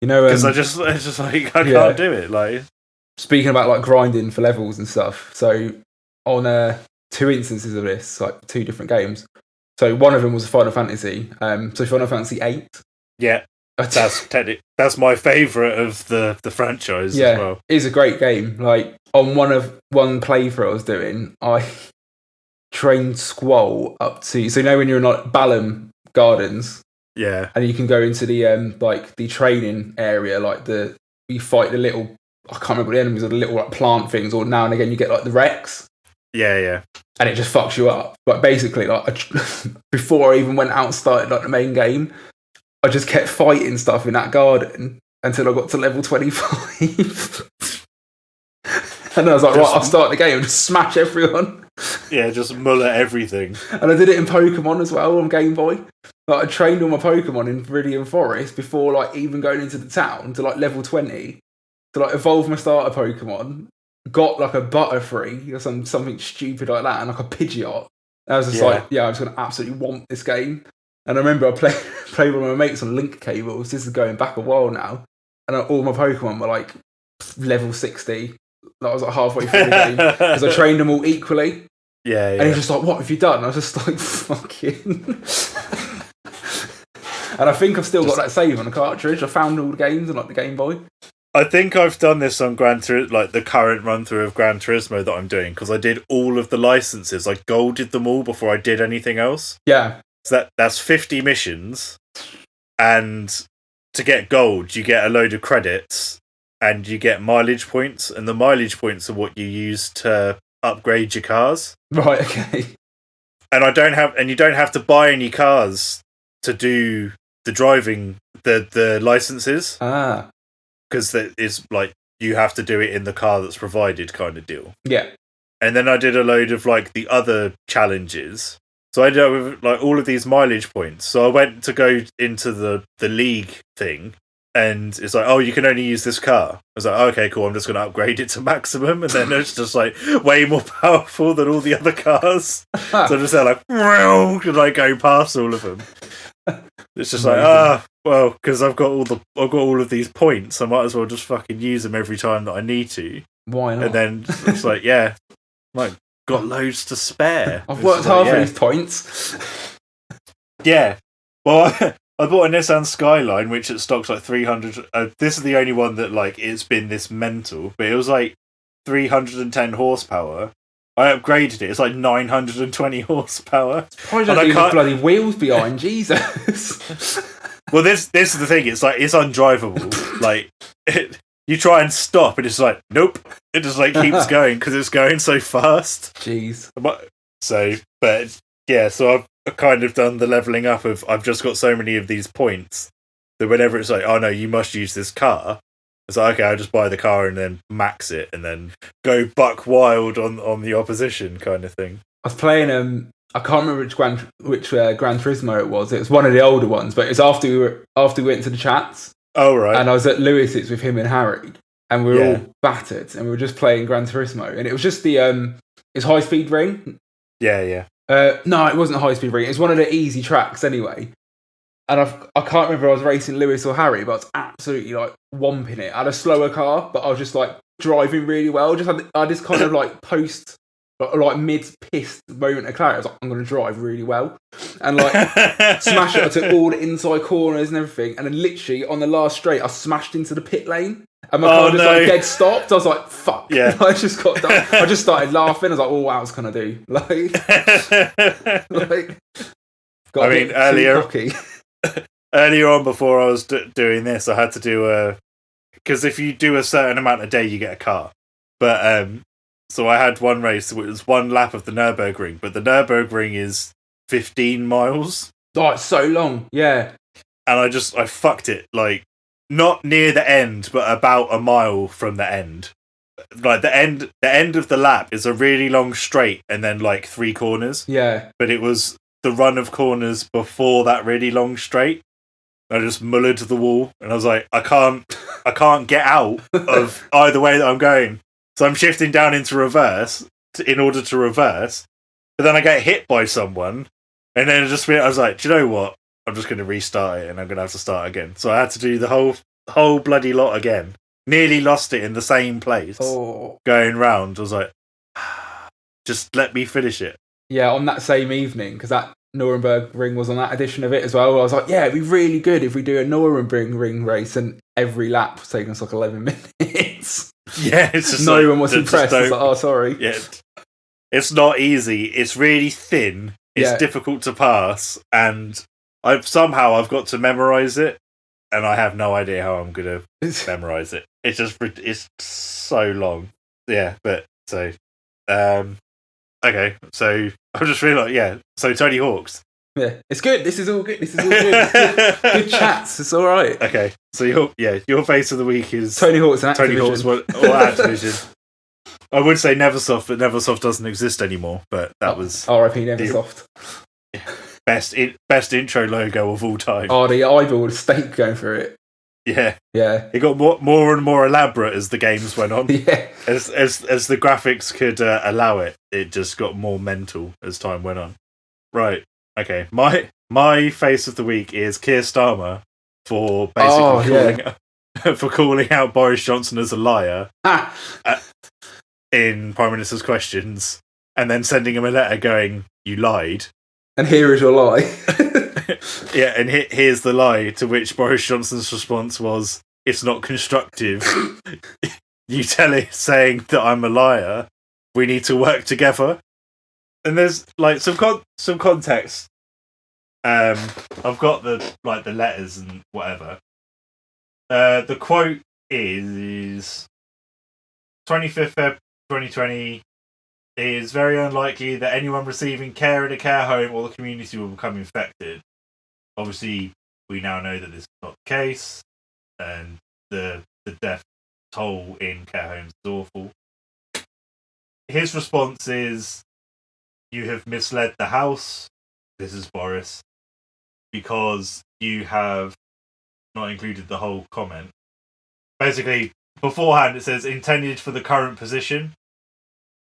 Because it's just like, I can't do it. Like, speaking about like grinding for levels and stuff, so on 2 instances of this, like 2 different games. So one of them was a Final Fantasy. So Final Fantasy 8. Yeah, that's my favourite of the franchise as well. It is a great game. Like, on one playthrough I was doing, I trained Squall up to, so when you're in like Balam Gardens. Yeah. And you can go into the the training area, like you fight the little, I can't remember what the enemies are, the little like plant things, or now and again you get like the Rex. Yeah. And it just fucks you up. But basically, like before I even went out and started like the main game, I just kept fighting stuff in that garden until I got to level 25. And I was like, right, I'll start the game and just smash everyone. Yeah, just mullet everything. And I did it in Pokemon as well on Game Boy. Like, I trained all my Pokemon in Viridian Forest before like even going into the town to like level 20 to like evolve my starter Pokemon. Got like a Butterfree or something stupid like that, and like a Pidgeot. And I was just like, I'm just gonna absolutely want this game. And I remember I played with my mates on link cables. This is going back a while now, and all my Pokemon were like level 60. Like, I was like halfway through the game because I trained them all equally. Yeah. And he's just like, "What have you done?" And I was just like, "Fucking." And I think I've still got that save on the cartridge. I found all the games on like the Game Boy. I think I've done this on the current run through of Gran Turismo that I'm doing, because I did all of the licenses. I golded them all before I did anything else. Yeah. So that's 50 missions, and to get gold, you get a load of credits, and you get mileage points, and the mileage points are what you use to upgrade your cars. Right. Okay. And you don't have to buy any cars to do driving the licenses. Ah, because it's like you have to do it in the car that's provided, kind of deal. Yeah. And then I did a load of like the other challenges. So I did with like all of these mileage points. So I went to go into the league thing, and it's like, oh, you can only use this car. I was like, okay, cool. I'm just going to upgrade it to maximum, and then it's just like way more powerful than all the other cars. So I'm just there like, and I go past all of them. It's just like, well, because I've got all of these points, I might as well just fucking use them every time that I need to. Why not? And then it's like, yeah, like got loads to spare. I've worked hard for these points. Yeah. Well, I bought a Nissan Skyline, which at stock's like 300. This is the only one that like it's been this mental, but it was like 310 horsepower. I upgraded it. It's like 920 horsepower. Probably don't need bloody wheels behind. Jesus. Well, this is the thing. It's like it's undrivable. Like you try and stop, and it's like nope. It just like keeps going because it's going so fast. Jeez. But yeah. So I've kind of done the leveling up of I've just got so many of these points that whenever it's like, oh no, you must use this car. It's like, okay, I'll just buy the car and then max it and then go buck wild on the opposition kind of thing. I was playing, I can't remember which Gran Turismo it was. It was one of the older ones, but it was after we went to the chats. Oh, right. And I was at Lewis's with him and Harry, and we were all battered, and we were just playing Gran Turismo. And it was just it's High Speed Ring. Yeah. No, it wasn't a High Speed Ring. It was one of the easy tracks anyway. And I can't remember if I was racing Lewis or Harry, but I was absolutely like womping it. I had a slower car, but I was just like driving really well. I just kind of like like mid-pissed moment of clarity. I was like, I'm going to drive really well. And like smash it. I took all the inside corners and everything. And then literally on the last straight, I smashed into the pit lane. And my car just like dead stopped. I was like, fuck. Yeah. I just got done. I just started laughing. I was like, oh, what else can I do? Earlier on, before I was doing this, I had to do because if you do a certain amount a day, you get a car. But so I had one race, which was one lap of the Nürburgring, but the Nürburgring is 15 miles. Oh, it's so long, yeah. And I fucked it, like not near the end, but about a mile from the end. Like the end of the lap is a really long straight, and then like 3 corners. Yeah, but it was the run of corners before that really long straight. I just mullered the wall, and I was like, I can't get out of either way that I'm going. So I'm shifting down into reverse in order to reverse. But then I get hit by someone, and then I was like, do you know what? I'm just going to restart it, and I'm going to have to start again. So I had to do the whole bloody lot again. Nearly lost it in the same place. Oh. Going round, I was like, just let me finish it. Yeah, on that same evening, because that Nürburgring was on that edition of it as well. I was like, yeah, it'd be really good if we do a Nürburgring race and every lap was taking us like 11 minutes. Yeah, it's just no one was impressed. I was like, oh, sorry. Yeah, it's not easy. It's really thin. It's difficult to pass, and I've got to memorize it, and I have no idea how I'm gonna memorize it. It's so long. Yeah, but so okay, so I just realised, so Tony Hawk's. Yeah, it's good. This is all good. Good chats. It's all right. Okay, so your face of the week is Tony Hawk's and Activision. Tony Hawk's or Activision. I would say Neversoft, but Neversoft doesn't exist anymore. But that was R.I.P. Neversoft. Best intro logo of all time. Oh, the eyeball steak going through it. Yeah. It got more and more elaborate as the games went on. Yeah, as the graphics could allow it, it just got more mental as time went on. Right. Okay. My face of the week is Keir Starmer for basically calling out Boris Johnson as a liar in Prime Minister's Questions, and then sending him a letter going, "You lied." And here is your lie. Yeah, and here's the lie, to which Boris Johnson's response was, "It's not constructive. You tell it saying that I'm a liar. We need to work together." And there's like some context. I've got the letters and whatever. The quote is 25th Feb 2020. It is very unlikely that anyone receiving care in a care home or the community will become infected. Obviously, we now know that this is not the case, and the death toll in care homes is awful. His response is, "You have misled the House," this is Boris, "because you have not included the whole comment." Basically, beforehand it says, "intended for the current position,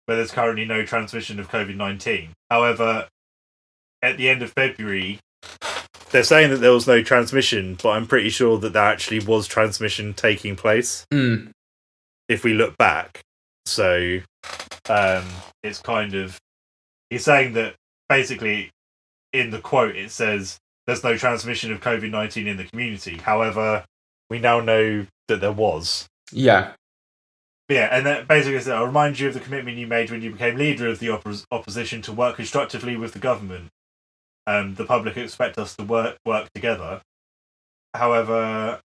where there's currently no transmission of COVID-19. However, at the end of February, they're saying that there was no transmission, but I'm pretty sure that there actually was transmission taking place. If we look back. So, it's kind of... He's saying that, basically, in the quote, it says, there's no transmission of COVID-19 in the community. However, we now know that there was. Yeah. Yeah, and that basically says, "I'll remind you of the commitment you made when you became leader of the opposition to work constructively with the government. The public expect us to work together. However,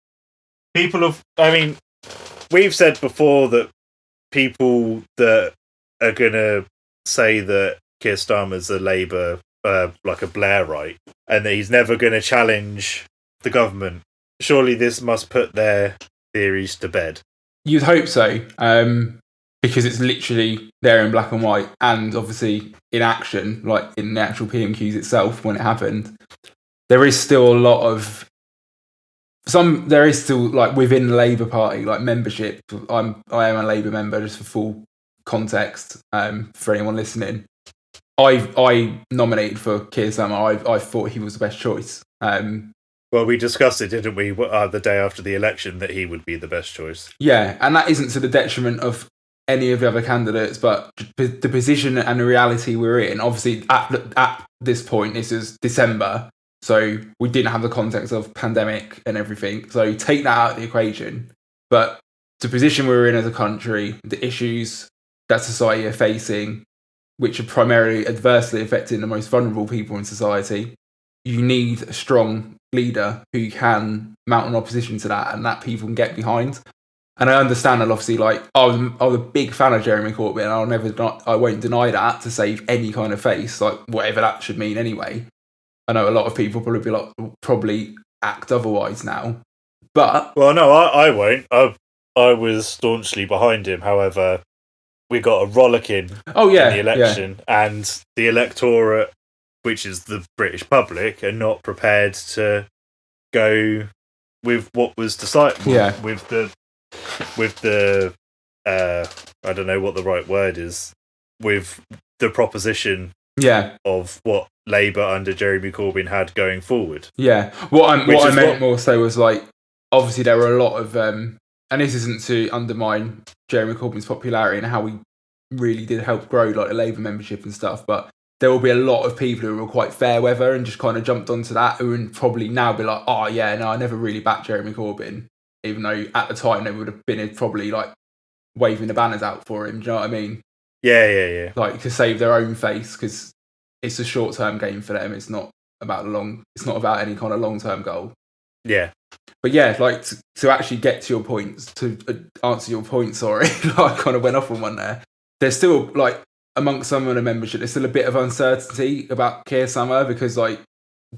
we've said before that people that are going to say that Keir Starmer's a Labour, like a Blairite, and that he's never going to challenge the government. Surely this must put their theories to bed." You'd hope so, because it's literally there in black and white, and obviously in action, like in the actual PMQs itself when it happened. There is still a lot of there is still, like, within the Labour Party, like, membership. I am a Labour member, just for full context, for anyone listening. I nominated for Keir Starmer. I thought he was the best choice. Well, we discussed it, didn't we, the day after the election, that he would be the best choice. Yeah, and that isn't to the detriment of any of the other candidates, but the position and the reality we're in, obviously, at this point, this is December, so we didn't have the context of pandemic and everything, so take that out of the equation. But the position we're in as a country, the issues that society are facing, which are primarily adversely affecting the most vulnerable people in society, you need a strong leader who can mount an opposition to that and that people can get behind. And I understand that, obviously, like, I was a big fan of Jeremy Corbyn, and I won't deny that to save any kind of face, like, whatever that should mean anyway. I know a lot of people probably act otherwise now, but... Well, no, I won't. I was staunchly behind him. However, we got a rollicking in the election, and the electorate, which is the British public, are not prepared to go with what was decided. Yeah. With the I don't know what the right word is. With the proposition. Yeah. Of what Labour under Jeremy Corbyn had going forward. Yeah. What I meant more so was, like, obviously there were a lot of and this isn't to undermine Jeremy Corbyn's popularity and how he really did help grow, like, the Labour membership and stuff, but there will be a lot of people who were quite fair weather and just kind of jumped onto that, who would probably now be like, oh yeah, no, I never really backed Jeremy Corbyn, even though at the time they would have been probably, like, waving the banners out for him. Do you know what I mean? Yeah. Like, to save their own face, because it's a short-term game for them. It's not about it's not about any kind of long-term goal. Yeah. But yeah, like, to actually get to your points, to answer your point, sorry, I kind of went off on one there. There's still, like, amongst some of the membership, there's still a bit of uncertainty about Keir Starmer, because, like,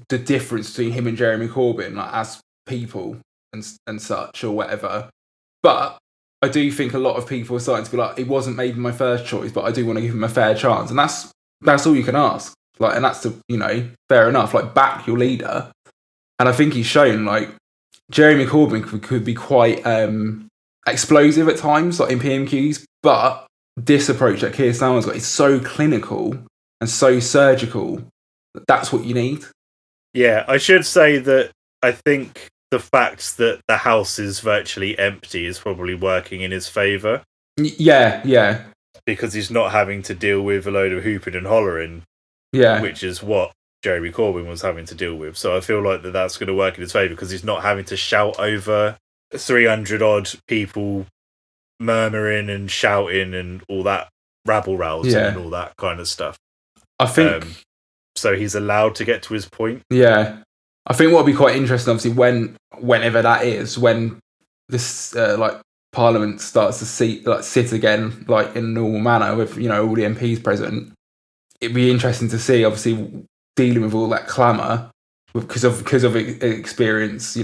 the difference between him and Jeremy Corbyn, like, as people and such or whatever. But I do think a lot of people are starting to be like, it wasn't maybe my first choice, but I do want to give him a fair chance. And that's all you can ask. Like, and that's fair enough. Like, back your leader. And I think he's shown, like, Jeremy Corbyn could be quite explosive at times, like in PMQs, but this approach that Keir Starmer's got is so clinical and so surgical. That's what you need. Yeah, I should say that I think the fact that the house is virtually empty is probably working in his favour. Yeah. Because he's not having to deal with a load of hooping and hollering. Yeah. Which is what Jeremy Corbyn was having to deal with. So I feel like that's going to work in his favour, because he's not having to shout over 300 odd people murmuring and shouting and all that rabble-rousing and all that kind of stuff. I think... so he's allowed to get to his point. Yeah. I think what would be quite interesting, obviously, whenever that is, when this Parliament starts to sit again, like, in a normal manner with, all the MPs present, it'd be interesting to see, obviously, dealing with all that clamour, because of experience,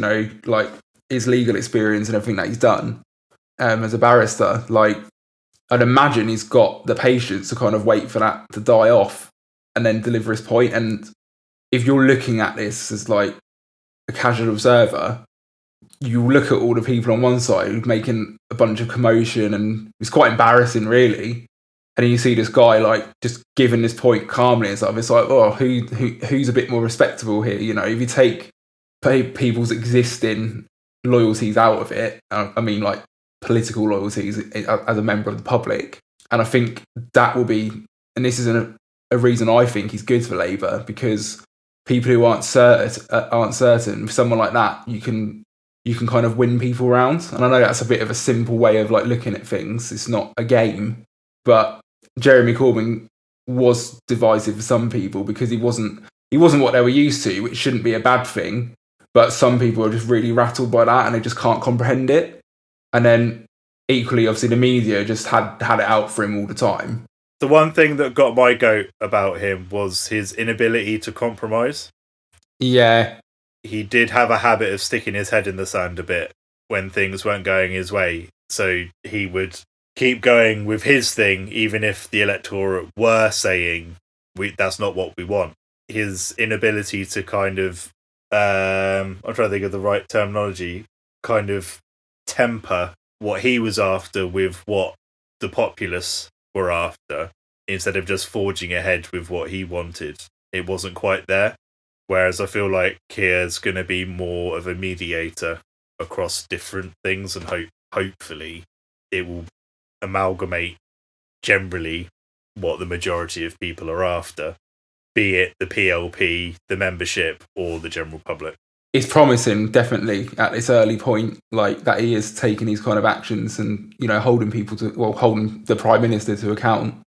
like his legal experience and everything that he's done as a barrister. Like, I'd imagine he's got the patience to kind of wait for that to die off and then deliver his point. And if you're looking at this as like a casual observer, you look at all the people on one side making a bunch of commotion, and it's quite embarrassing, really. And then you see this guy like just giving this point calmly and stuff. It's like, oh, who's a bit more respectable here? If you take people's existing loyalties out of it, I mean, like political loyalties as a member of the public, and I think that will be, and this is a reason I think he's good for Labour, because people who aren't certain, with someone like that, you can kind of win people around. And I know that's a bit of a simple way of like looking at things. It's not a game, but Jeremy Corbyn was divisive for some people because he wasn't what they were used to, which shouldn't be a bad thing. But some people are just really rattled by that and they just can't comprehend it. And then equally, obviously, the media just had it out for him all the time. The one thing that got my goat about him was his inability to compromise. Yeah. He did have a habit of sticking his head in the sand a bit when things weren't going his way. So he would keep going with his thing, even if the electorate were saying, that's not what we want. His inability to kind of, I'm trying to think of the right terminology, kind of temper what he was after with what the populace were after, instead of just forging ahead with what he wanted. It wasn't quite there. Whereas I feel like Keir's going to be more of a mediator across different things, and hopefully it will amalgamate generally what the majority of people are after, be it the PLP, the membership, or the general public. It's promising, definitely, at this early point, like that he is taking these kind of actions and, holding the Prime Minister to account,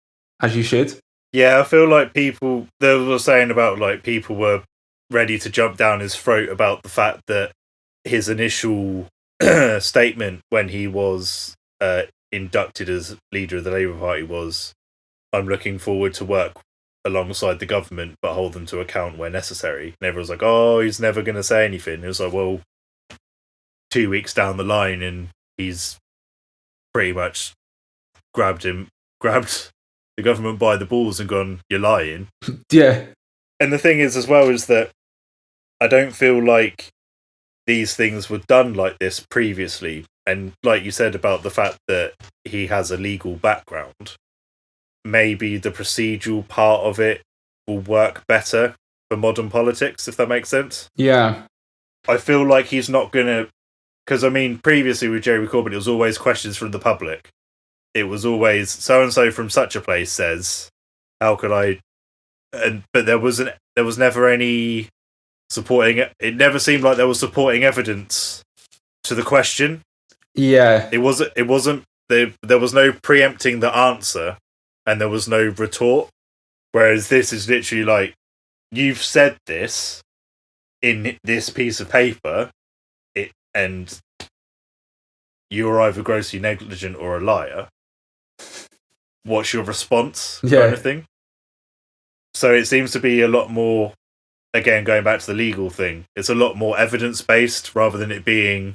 as you should. Yeah, I feel like they were saying about like people were ready to jump down his throat about the fact that his initial statement when he was inducted as leader of the Labour Party was, I'm looking forward to work alongside the government but hold them to account where necessary. And everyone's like, oh, he's never going to say anything. It was like, well, 2 weeks down the line and he's pretty much grabbed the government by the balls and gone, you're lying. Yeah. And the thing is as well is that I don't feel like these things were done like this previously. And like you said about the fact that he has a legal background, maybe the procedural part of it will work better for modern politics, if that makes sense. Yeah. I feel like he's not going to... Because, I mean, previously with Jeremy Corbyn, it was always questions from the public. It was always, so-and-so from such a place says, how could I... But there was never any supporting... It never seemed like there was supporting evidence to the question. Yeah. It wasn't... There was no preempting the answer, and there was no retort. Whereas this is literally like, you've said this in this piece of paper, and you're either grossly negligent or a liar. What's your response? Yeah. Kind of thing. So it seems to be a lot more, again, going back to the legal thing, it's a lot more evidence-based rather than it being,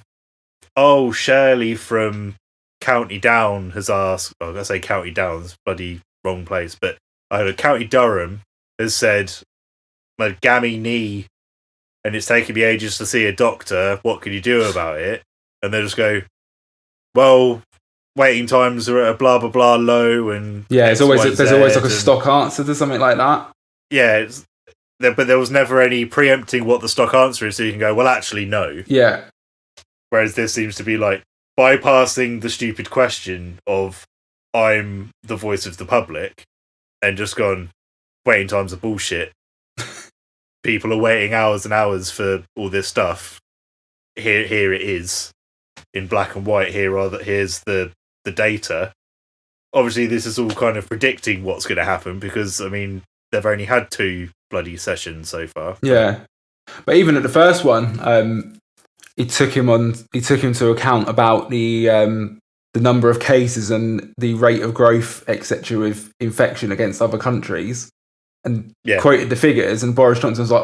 oh, Shirley from County Down has asked, I'm going to say County Down, it's bloody wrong place, but County Durham has said, my gammy knee, and it's taken me ages to see a doctor, what can you do about it? And they just go, well, waiting times are at a blah blah blah low, and yeah, there's always like a stock answer to something like that. Yeah, but there was never any preempting what the stock answer is, so you can go, well, actually, no. Yeah. Whereas this seems to be like bypassing the stupid question of I'm the voice of the public, and just gone, waiting times are bullshit. People are waiting hours and hours for all this stuff. Here it is in black and white. Here's the data. Obviously, this is all kind of predicting what's going to happen because, I mean, they've only had 2 bloody sessions so far. Yeah, but even at the first one, he took him to account about the number of cases and the rate of growth, etc., with infection against other countries, and quoted the figures. And Boris Johnson was like,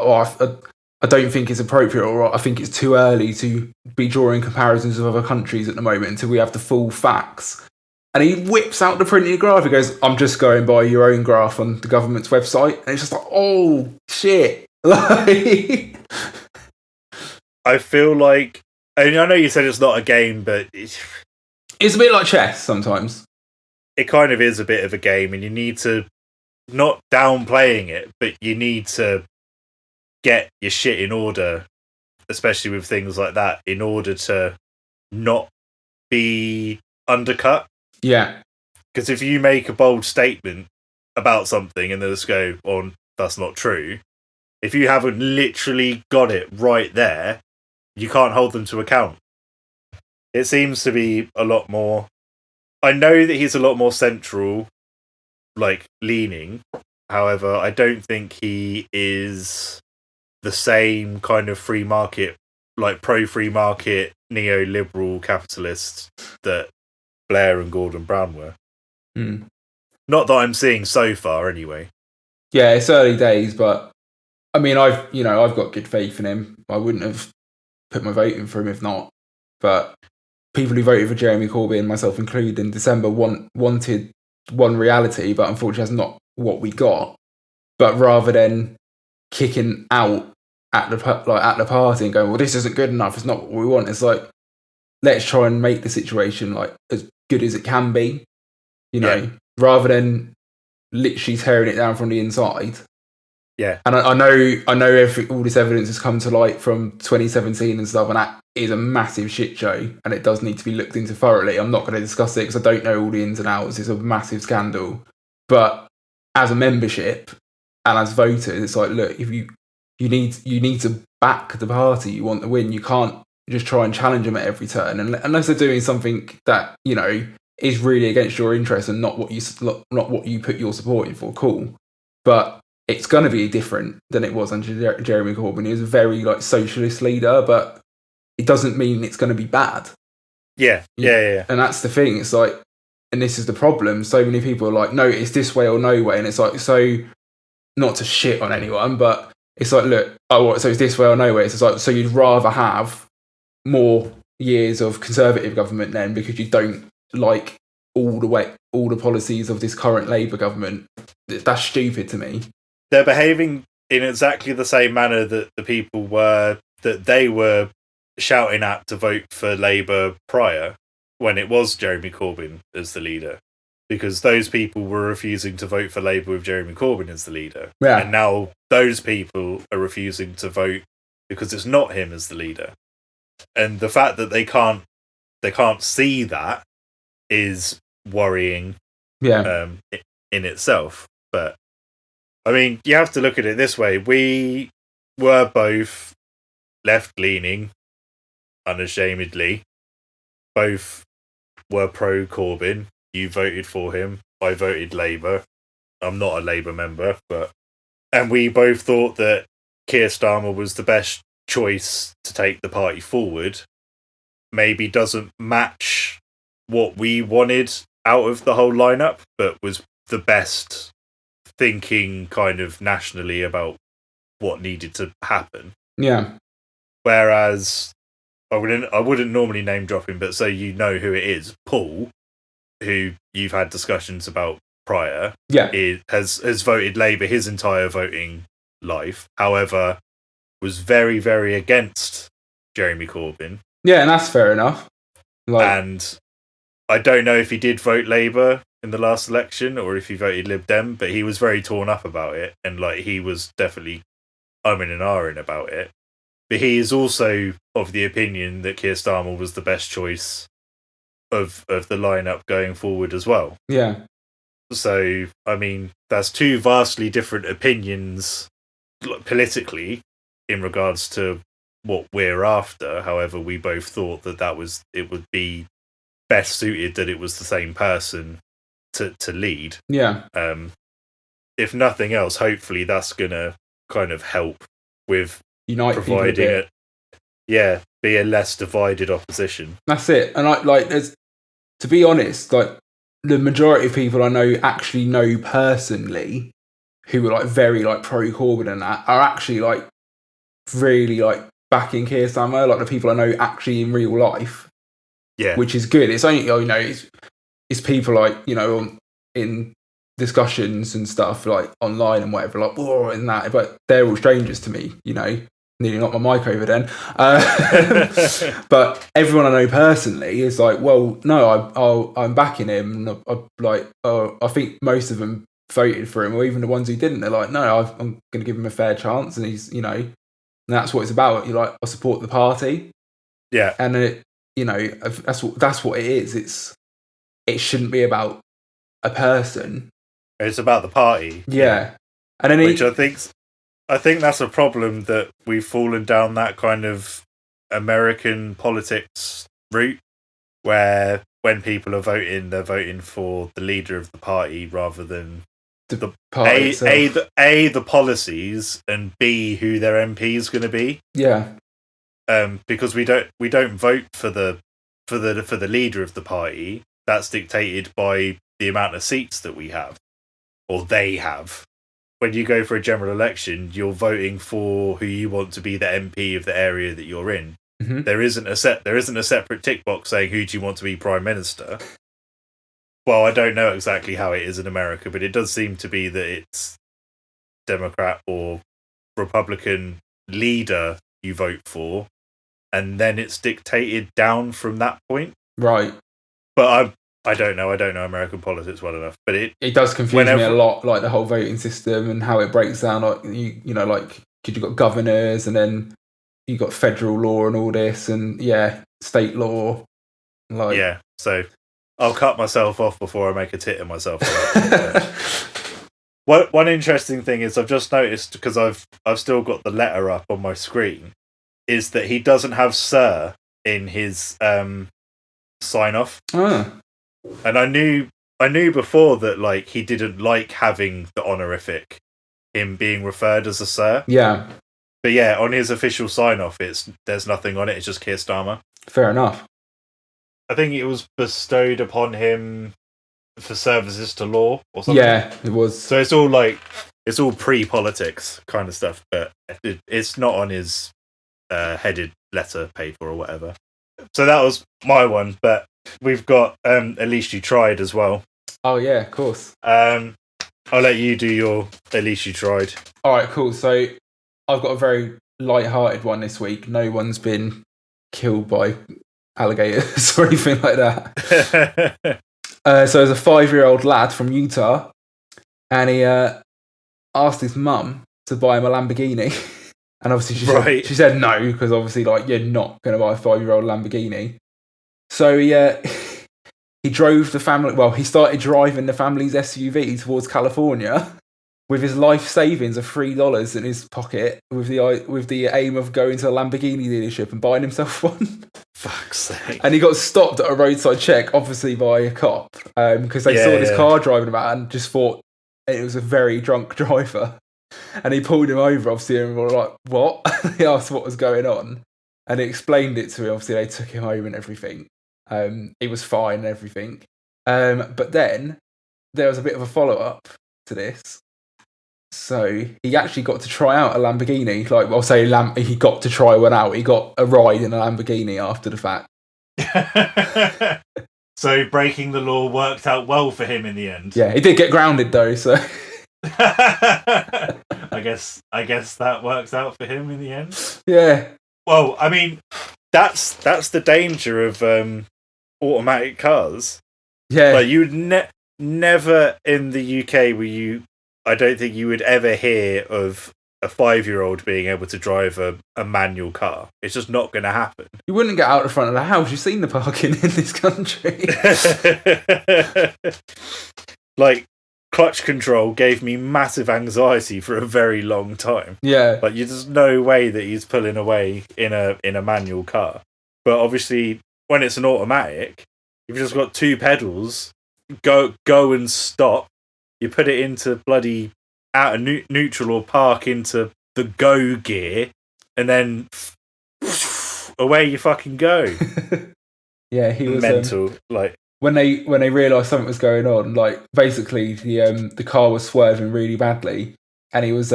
I don't think it's appropriate, or I think it's too early to be drawing comparisons with other countries at the moment until we have the full facts. And he whips out the printed graph. He goes, I'm just going by your own graph on the government's website. And it's just like, oh, shit. Like, I feel like, I know you said it's not a game, but it's a bit like chess sometimes. It kind of is a bit of a game, and you need to, not downplaying it, but you need to get your shit in order, especially with things like that, in order to not be undercut. Yeah. Because if you make a bold statement about something and they just go, oh, that's not true, if you haven't literally got it right there, you can't hold them to account. It seems to be a lot more... I know that he's a lot more central, like, leaning. However, I don't think he is the same kind of free market, like pro-free market, neoliberal capitalist that Blair and Gordon Brown were. Mm. Not that I'm seeing so far, anyway. Yeah, it's early days, but I mean, I've got good faith in him. I wouldn't have put my vote in for him if not. But people who voted for Jeremy Corbyn, myself included, in December wanted one reality, but unfortunately that's not what we got. But rather than kicking out at the party and going, well, this isn't good enough, it's not what we want, it's like, let's try and make the situation like as good as it can be, rather than literally tearing it down from the inside. Yeah. And I know all this evidence has come to light from 2017 and stuff, and that is a massive shit show, and it does need to be looked into thoroughly. I'm not going to discuss it because I don't know all the ins and outs. It's a massive scandal. But as a membership and as voters, it's like, look, if you need to back the party you want to win. You can't just try and challenge them at every turn, and unless they're doing something that is really against your interests and not what you put your support in for. Cool, but it's going to be different than it was under Jeremy Corbyn. He was a very socialist leader, but it doesn't mean it's going to be bad. Yeah. And that's the thing. It's like, and this is the problem. So many people are like, no, it's this way or no way, and it's like, so not to shit on anyone, but it's like, look, so it's this way or no way. It's like, so you'd rather have more years of Conservative government then because you don't like all the policies of this current Labour government. That's stupid to me. They're behaving in exactly the same manner that the people were, that they were shouting at to vote for Labour prior, when it was Jeremy Corbyn as the leader. Because those people were refusing to vote for Labour with Jeremy Corbyn as the leader. Yeah. And now those people are refusing to vote because it's not him as the leader. And the fact that they can't see that is worrying in itself. But I mean, you have to look at it this way. We were both left-leaning, unashamedly. Both were pro-Corbyn. You voted for him. I voted Labour. I'm not a Labour member, and we both thought that Keir Starmer was the best choice to take the party forward. Maybe doesn't match what we wanted out of the whole lineup, but was the best thinking kind of nationally about what needed to happen. Yeah. Whereas I wouldn't normally name drop him, but so you know who it is, Paul, who you've had discussions about prior, has voted Labour his entire voting life. However, was very, very against Jeremy Corbyn. Yeah, and that's fair enough. And I don't know if he did vote Labour in the last election or if he voted Lib Dem, but he was very torn up about it, and he was definitely umming and ahhing about it. But he is also of the opinion that Keir Starmer was the best choice of the lineup going forward as well. Yeah. So, I mean, that's two vastly different opinions politically in regards to what we're after. However, we both thought that it would be best suited that it was the same person to lead. Yeah. If nothing else, hopefully that's gonna kind of help with unite providing be a less divided opposition. That's it. And there's, to be honest, the majority of people I know actually know personally who were very pro Corbyn and that are actually really like backing Keir Starmer, like the people I know actually in real life. Yeah, which is good. It's only it's people like in discussions and stuff like online and whatever, like whoa and that, but they're all strangers to me. Nearly knocked my mic over then. But everyone I know personally is like, well, no, I'm backing him. And I think most of them voted for him, or even the ones who didn't. They're like, no, I'm going to give him a fair chance, and he's and that's what it's about. You're like, I support the party. Yeah, and that's what it is. It shouldn't be about a person. It's about the party. Yeah. And then which I think that's a problem, that we've fallen down that kind of American politics route, where when people are voting, they're voting for the leader of the party rather than the party the policies, and B, who their MP is going to be. Yeah. Because we don't vote for the leader of the party. That's dictated by the amount of seats that we have, or they have. When you go for a general election, you're voting for who you want to be the MP of the area that you're in. Mm-hmm. There isn't a separate tick box saying who do you want to be Prime Minister. Well, I don't know exactly how it is in America, but it does seem to be that it's Democrat or Republican leader you vote for, and then it's dictated down from that point. Right. But I don't know American politics well enough. But it does confuse me a lot, like the whole voting system and how it breaks down. Like like, because you've got governors, and then you got federal law and all this, and state law. Like, yeah, so I'll cut myself off before I make a tit of myself. One interesting thing is, I've just noticed, because I've still got the letter up on my screen, is that he doesn't have Sir in his sign off. And I knew before that, like, he didn't like having the honorific, him being referred as a Sir. Yeah. But yeah, on his official sign off, there's nothing on it. It's just Keir Starmer. Fair enough. I think it was bestowed upon him for services to law or something. Yeah, it was. So it's all pre-politics kind of stuff, but it's not on his headed letter paper or whatever. So that was my one, but we've got At Least You Tried as well. Oh yeah, of course. I'll let you do your At Least You Tried. All right, cool. So I've got a very light-hearted one this week. No one's been killed by alligators or anything like that. So there's a 5-year-old lad from Utah, and he asked his mum to buy him a Lamborghini. And obviously she said no, because obviously, like, you're not going to buy a 5-year-old Lamborghini. So he drove the family. Well, he started driving the family's SUV towards California with his life savings of $3 in his pocket, with the aim of going to a Lamborghini dealership and buying himself one. Fuck's sake! And he got stopped at a roadside check, obviously by a cop, because they saw this car driving about and just thought it was a very drunk driver. And he pulled him over, obviously, and we were like, what? He asked what was going on. And he explained it to him. Obviously, they took him home and everything. He was fine and everything. But then there was a bit of a follow-up to this. So he actually got to try out a Lamborghini. Like, I'll say he got to try one out. He got a ride in a Lamborghini after the fact. So breaking the law worked out well for him in the end. Yeah, he did get grounded though, so... I guess that works out for him in the end. Yeah. Well, I mean, that's the danger of automatic cars. Yeah. Like, you would never in the UK I don't think you would ever hear of a 5-year-old being able to drive a manual car. It's just not going to happen. You wouldn't get out the front of the house. You've seen the parking in this country. Like, clutch control gave me massive anxiety for a very long time. Yeah. Like, there's no way that he's pulling away in a manual car. But obviously, when it's an automatic, you've just got 2 pedals, go and stop. You put it into bloody out of neutral or park into the go gear, and then away you fucking go. Yeah, he was mental. Like, when they realised something was going on, like, basically the car was swerving really badly, and he was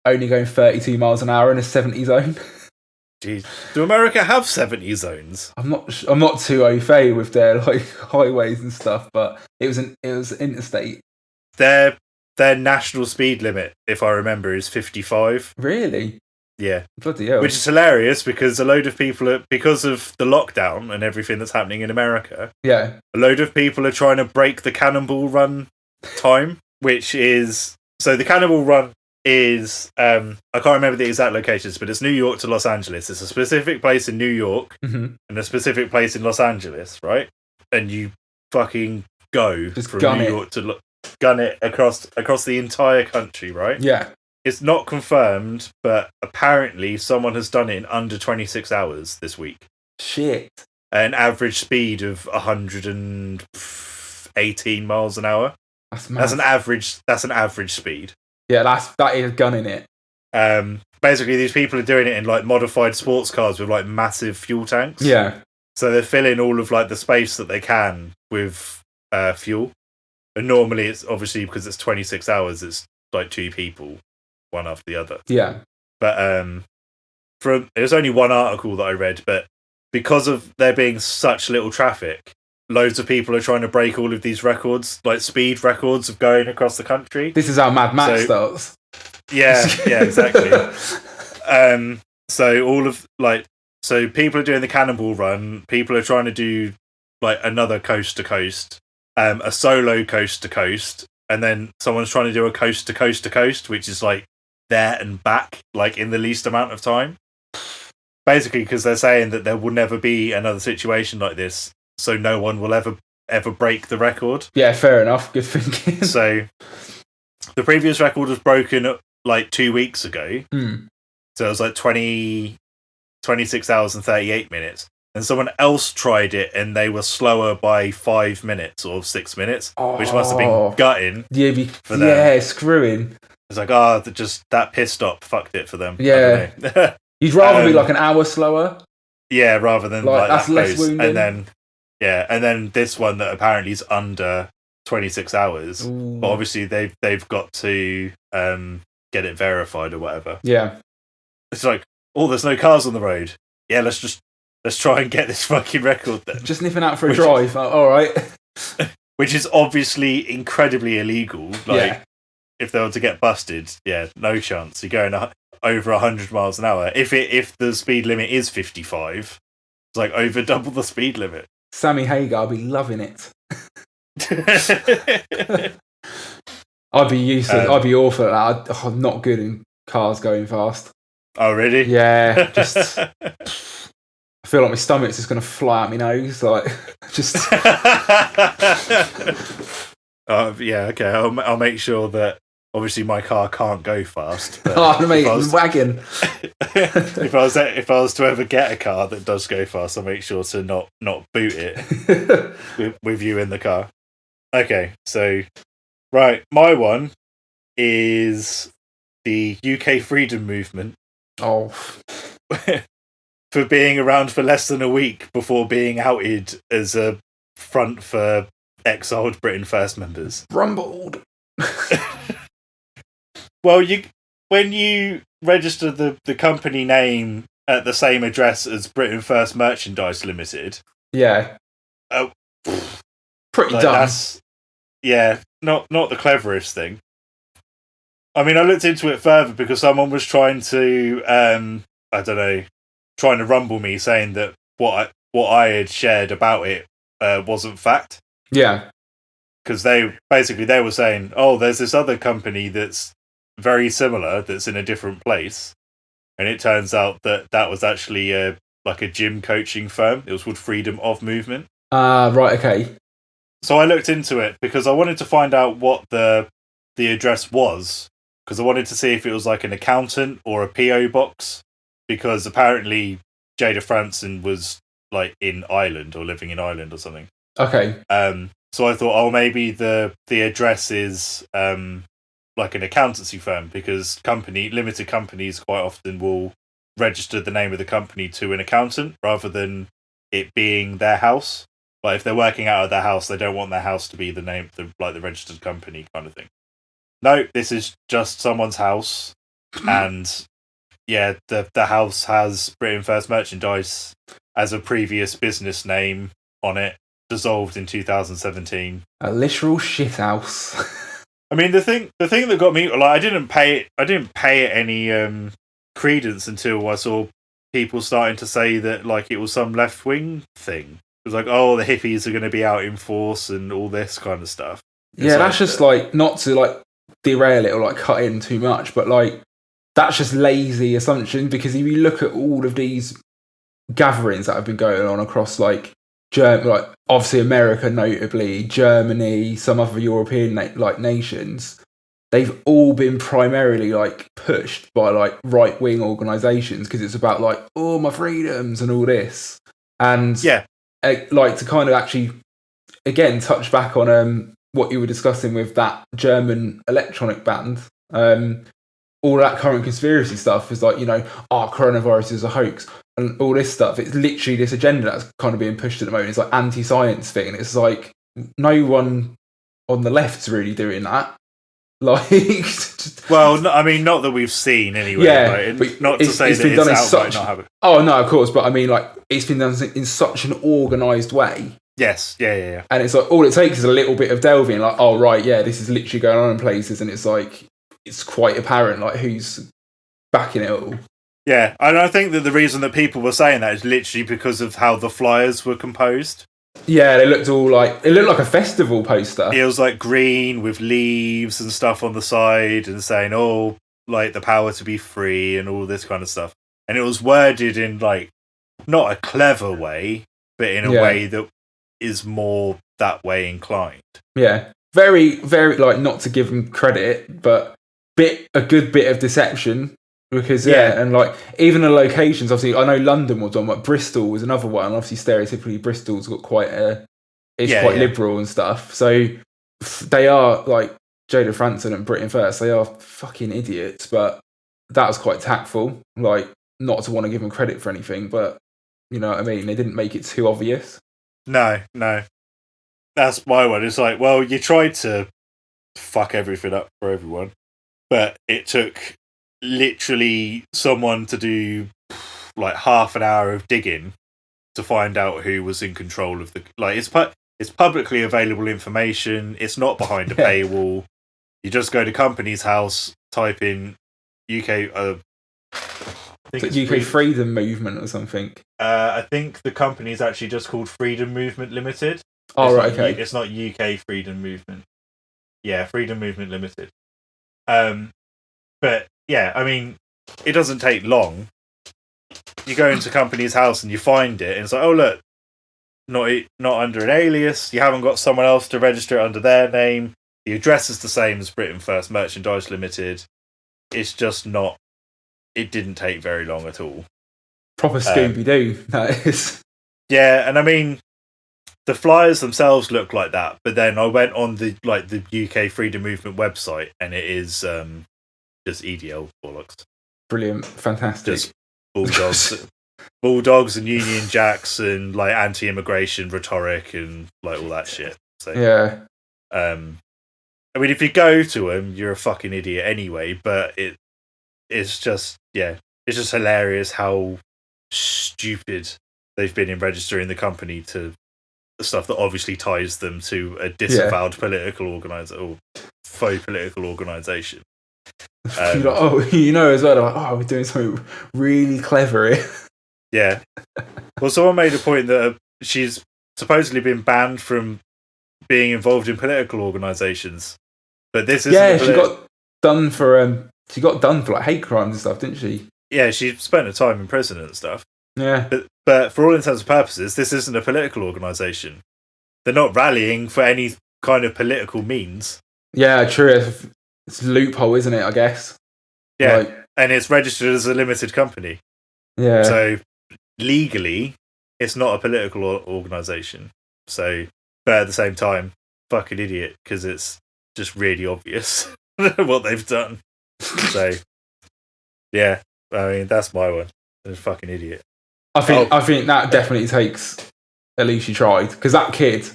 only going 32 miles an hour in a 70 zone. Jeez. Do America have 70 zones? I'm not too au fait with their like highways and stuff, but it was interstate. Their national speed limit, if I remember, is 55. Really? Yeah. Bloody hell. Which is hilarious because a load of people because of the lockdown and everything that's happening in America. Yeah. A load of people are trying to break the Cannonball Run time, which is so the Cannonball Run is I can't remember the exact locations, but it's New York to Los Angeles. It's a specific place in New York and a specific place in Los Angeles, right? And you fucking go just from New York to gun it across the entire country, right? Yeah. It's not confirmed, but apparently someone has done it in under 26 hours this week. Shit. An average speed of 118 miles an hour. That's mad. That's an average speed. Yeah, that is gunning it. Basically, these people are doing it in like modified sports cars with like massive fuel tanks. Yeah. So they're filling all of like the space that they can with fuel. And normally, it's obviously because it's 26 hours. It's like two people, one after the other. Yeah. But there's only one article that I read, but because of there being such little traffic, loads of people are trying to break all of these records, like speed records of going across the country. This is how Mad Max starts. Yeah, exactly. So people are doing the Cannonball Run. People are trying to do like another coast to coast, a solo coast to coast, and then someone's trying to do a coast to coast to coast, which is like there and back, like in the least amount of time. Basically, because they're saying that there will never be another situation like this, so no one will ever break the record. Yeah, fair enough. Good thinking. So the previous record was broken like 2 weeks ago. So it was like 26 hours and 38 minutes. And someone else tried it and they were slower by 5 minutes or 6 minutes, which must have been gutting. For them. Screwing. It's like, just that pit stop fucked it for them. Yeah. You'd rather be like an hour slower. Yeah, rather than like that's that less wounding. and then this one that apparently is under 26 hours. Ooh. But obviously they've got to get it verified or whatever. Yeah. It's like, there's no cars on the road. Yeah, let's try and get this fucking record then. Just nipping out for a drive. All right. Which is obviously incredibly illegal. Like, if they were to get busted, no chance. You're going over 100 miles an hour. If the speed limit is 55, it's like over double the speed limit. Sammy Hagar will be loving it. I'd be useless. I'd be awful at that. I'm not good in cars going fast. Oh, really? Yeah, just... I feel like my stomach's just going to fly out my nose. Like, just... okay. I'll make sure that obviously my car can't go fast. But wagon. if I was to ever get a car that does go fast, I'll make sure to not boot it with you in the car. Okay, so right, my one is the UK freedom movement. Oh. For being around for less than a week before being outed as a front for exiled Britain First members. Rumbled. Well, when you register the company name at the same address as Britain First Merchandise Limited. Yeah. Pretty dumb. That's, not the cleverest thing. I mean, I looked into it further because someone was trying to, trying to rumble me saying that what I had shared about it wasn't fact. Yeah. Because they were saying, there's this other company that's very similar that's in a different place. And it turns out that was actually a gym coaching firm. It was called Freedom of Movement. Right, okay. So I looked into it because I wanted to find out what the address was. Because I wanted to see if it was like an accountant or a PO box. Because apparently Jada Franson was like in Ireland or living in Ireland or something. Okay. So I thought, maybe the address is like an accountancy firm, because limited companies quite often will register the name of the company to an accountant rather than it being their house. Like if they're working out of their house, they don't want their house to be the name, the registered company kind of thing. No, this is just someone's house. And yeah, the house has Britain First Merchandise as a previous business name on it, dissolved in 2017. A literal shithouse. I mean, the thing that got me, like, I didn't pay it any credence until I saw people starting to say that, like, it was some left wing thing. It was like, oh, the hippies are going to be out in force and all this kind of stuff. Yeah, that's just like, not to like derail it or like cut in too much, but like that's just lazy assumption, because if you look at all of these gatherings that have been going on across like like obviously America, notably Germany, some other European nations, they've all been primarily like pushed by like right wing organisations, because it's about like, oh, my freedoms and all this. And yeah, like to kind of actually again touch back on what you were discussing with that German electronic band. All that current conspiracy stuff is like, coronavirus is a hoax and all this stuff. It's literally this agenda that's kind of being pushed at the moment. It's like anti-science thing. And it's like, no one on the left's really doing that. Like, well, no, I mean, not that we've seen anyway. Yeah, right? but not to say that it's outright not happening. Oh no, of course, but I mean, like, it's been done in such an organised way. Yes, yeah. And it's like all it takes is a little bit of delving. Like, oh right, yeah, this is literally going on in places, and it's like it's quite apparent like who's backing it all. Yeah, and I think that the reason that people were saying that is literally because of how the flyers were composed. Yeah, it looked like a festival poster. It was like green with leaves and stuff on the side and saying, oh, like the power to be free and all this kind of stuff. And it was worded in like, not a clever way, but in a way that is more that way inclined. Yeah. Very, very, like, not to give them credit, but a good bit of deception. Because and like even the locations, obviously, I know London was on, but Bristol was another one. Obviously, stereotypically, Bristol's got quite liberal and stuff. So they are like Jada Franson and Britain First. They are fucking idiots, but that was quite tactful. Like, not to want to give them credit for anything, but you know what I mean. They didn't make it too obvious. No, that's my one. It's like, well, you tried to fuck everything up for everyone, but it took literally someone to do like half an hour of digging to find out who was in control of the it's publicly available information. It's not behind a paywall. You just go to Company's House, type in UK UK Freedom Movement or something. I think the company is actually just called Freedom Movement Limited. Oh, right, okay. It's not UK Freedom Movement. Yeah, Freedom Movement Limited. But yeah, I mean, it doesn't take long. You go into Company's House and you find it, and it's like, oh look, not under an alias. You haven't got someone else to register it under their name. The address is the same as Britain First Merchandise Limited. It's just not. It didn't take very long at all. Proper Scooby-Doo, that is. Yeah, and I mean, the flyers themselves look like that, but then I went on the UK Freedom Movement website, and it is just EDL bollocks. Brilliant, fantastic. Just bulldogs and Union Jacks and like anti-immigration rhetoric and like all that shit. So yeah. I mean, if you go to them, you're a fucking idiot anyway. But it's just it's just hilarious how stupid they've been in registering the company to stuff that obviously ties them to a disavowed political or faux political organisation. You're like, as well, like, we're doing something really clever here. Yeah. Well, someone made a point that she's supposedly been banned from being involved in political organisations, but this is she got done for like hate crimes and stuff, didn't she? Yeah, she spent her time in prison and stuff. Yeah, but for all intents and purposes, this isn't a political organisation. They're not rallying for any kind of political means. Yeah, true. It's a loophole, isn't it? I guess. Yeah, and it's registered as a limited company. Yeah. So legally, it's not a political organisation. So, but at the same time, fucking idiot, because it's just really obvious what they've done. So, yeah, I mean, that's my one. They're a fucking idiot. I think that definitely takes at least you tried, because that kid,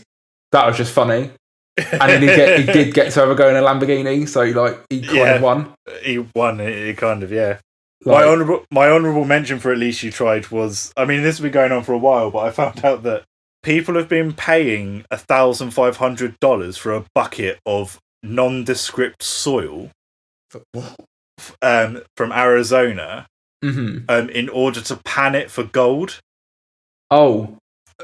that was just funny. And he did get to have a go in a Lamborghini, so like he kind of won. He won. He kind of My honourable mention for At Least You Tried was, I mean, this has been going on for a while, but I found out that people have been paying $1,500 for a bucket of nondescript soil from Arizona in order to pan it for gold. Oh.